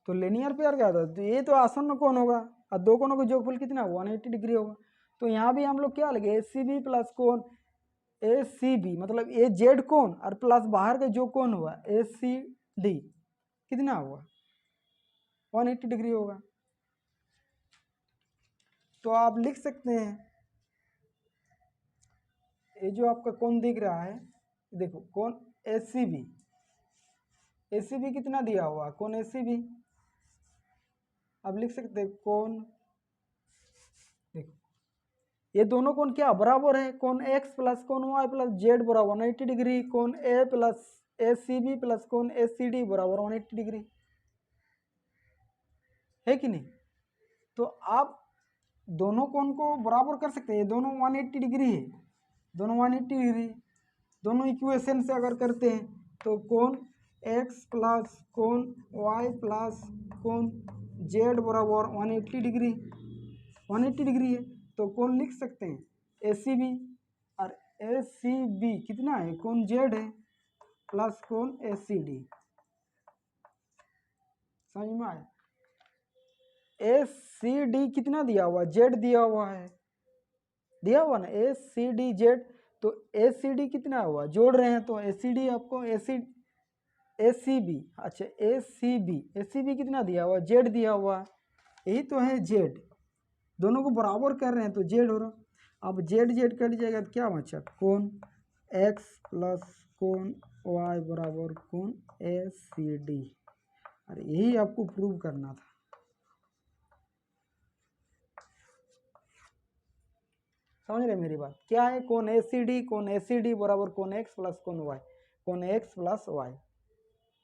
तो लीनियर पेयर क्या होता है, तो ये तो आसन्न कोण होगा, और दो कोणों का योगफल कितना होगा, 180 डिग्री होगा। तो यहाँ भी हम लोग क्या लगे, ए सी बी प्लस कोण ए सी बी मतलब ए जेड कोण और प्लस बाहर का जो कोण हुआ ए सी डी कितना हुआ, 180 डिग्री होगा। तो आप लिख सकते हैं ये जो आपका कोण दिख रहा है, देखो कोण ACB, ACB कितना दिया हुआ, कोण ACB, अब लिख सकते हैं कोण, देखो ये दोनों कोण क्या बराबर है, कोण x प्लस कोण y प्लस जेड बराबर 180 डिग्री, कोण A प्लस ACB प्लस कोण ACD बराबर 180 डिग्री, है कि नहीं। तो आप दोनों कोण को बराबर कर सकते हैं, दोनों 180 डिग्री है, दोनों 180 डिग्री, दोनों इक्वेशन से अगर करते हैं तो कोण x प्लस कोण y प्लस कोण z बराबर 180 डिग्री, 180 डिग्री है, तो कोण लिख सकते हैं ACB, और ACB कितना है, कोण z है प्लस कोण ACD, समझ में आया। ACD कितना दिया हुआ, z दिया हुआ है, दिया हुआ ना ACD z, तो ACD कितना हुआ, जोड़ रहे हैं तो ACD आपको ACB, अच्छा ACB कितना दिया हुआ, z दिया हुआ, यही तो है z, दोनों को बराबर कर रहे हैं तो z हो रहा। अब z कट जाएगा तो क्या बचा, कोण x प्लस कोण y बराबर कोण ACD, अरे यही आपको प्रूव करना था। समझ रहे मेरी बात, क्या है, कोण ACD बराबर कोण x प्लस कोण y, कोण x प्लस y,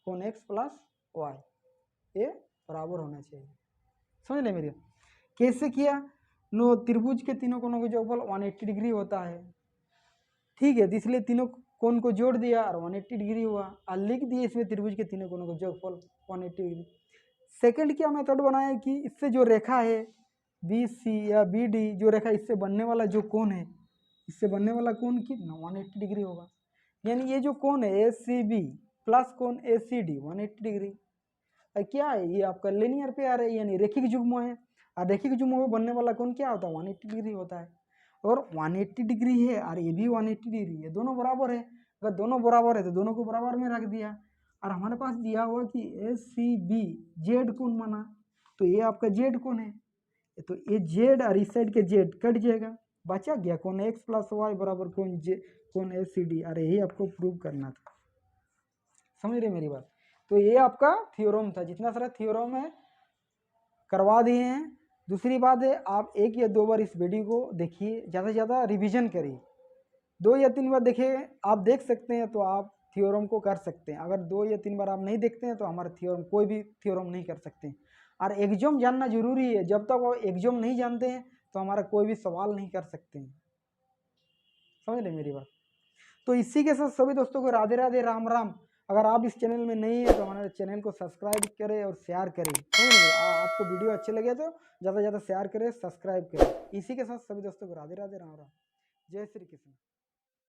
कोण x प्लस y, ये बराबर होना चाहिए। समझ रहे मेरी, कैसे किया, नो त्रिभुज के तीनों कोणों का जोगफल 180 डिग्री होता है, ठीक है, तो इसलिए तीनों कोण को जोड़ दिया और 180 डिग्री हुआ, और लिख दिए इसमें त्रिभुज के तीनों कोणों का जोगफल 180 डिग्री। सेकंड क्या मेथड बनाया कि इससे जो रेखा है BC या BD, जो रेखा इससे बनने वाला जो कोण है, इससे बनने वाला कोण कितना 180 डिग्री होगा, यानी ये जो कोण है ACB प्लस कोण ACD 180 डिग्री, क्या है, ये आपका लीनियर पेयर है, यानी रेखिक युग्म है, और रेखिक युग्म में बनने वाला कोण क्या होता है, 180 डिग्री होता है, और 180 डिग्री है और ये भी 180 डिग्री है, दोनों बराबर है, अगर दोनों बराबर है तो दोनों को बराबर में रख दिया, और हमारे पास दिया हुआ कि ACB जेड कोण माना, तो ये आपका जेड कोण है, तो ये जेड और इस साइड के जेड कट जाएगा, बचा गया कोण x प्लस वाई बराबर कोण ACD, अरे यही आपको प्रूव करना था। समझ रहे मेरी बात, तो ये आपका थ्योरम था, जितना सारा थ्योरम है करवा दिए हैं। दूसरी बात है, आप 1 या 2 बार इस वीडियो को देखिए, ज़्यादा से ज़्यादा रिवीजन करिए, 2 या 3 बार देखिए, आप देख सकते हैं तो आप थ्योरम को कर सकते हैं। अगर 2 या 3 बार आप नहीं देखते हैं तो हमारा थ्योरम कोई भी थ्योरम नहीं कर सकते हैं। और एग्जाम जानना जरूरी है, जब तक वो एग्जाम नहीं जानते हैं तो हमारा कोई भी सवाल नहीं कर सकते हैं। समझ रहे मेरी बात, तो इसी के साथ सभी दोस्तों को राधे राधे, राम राम। अगर आप इस चैनल में नहीं है तो हमारे चैनल को सब्सक्राइब करें और शेयर करें। समझ रहे, आपको वीडियो अच्छे लगे तो ज़्यादा से ज़्यादा शेयर करें, सब्सक्राइब करें। इसी के साथ सभी दोस्तों को राधे राधे, राम राम, जय श्री कृष्ण।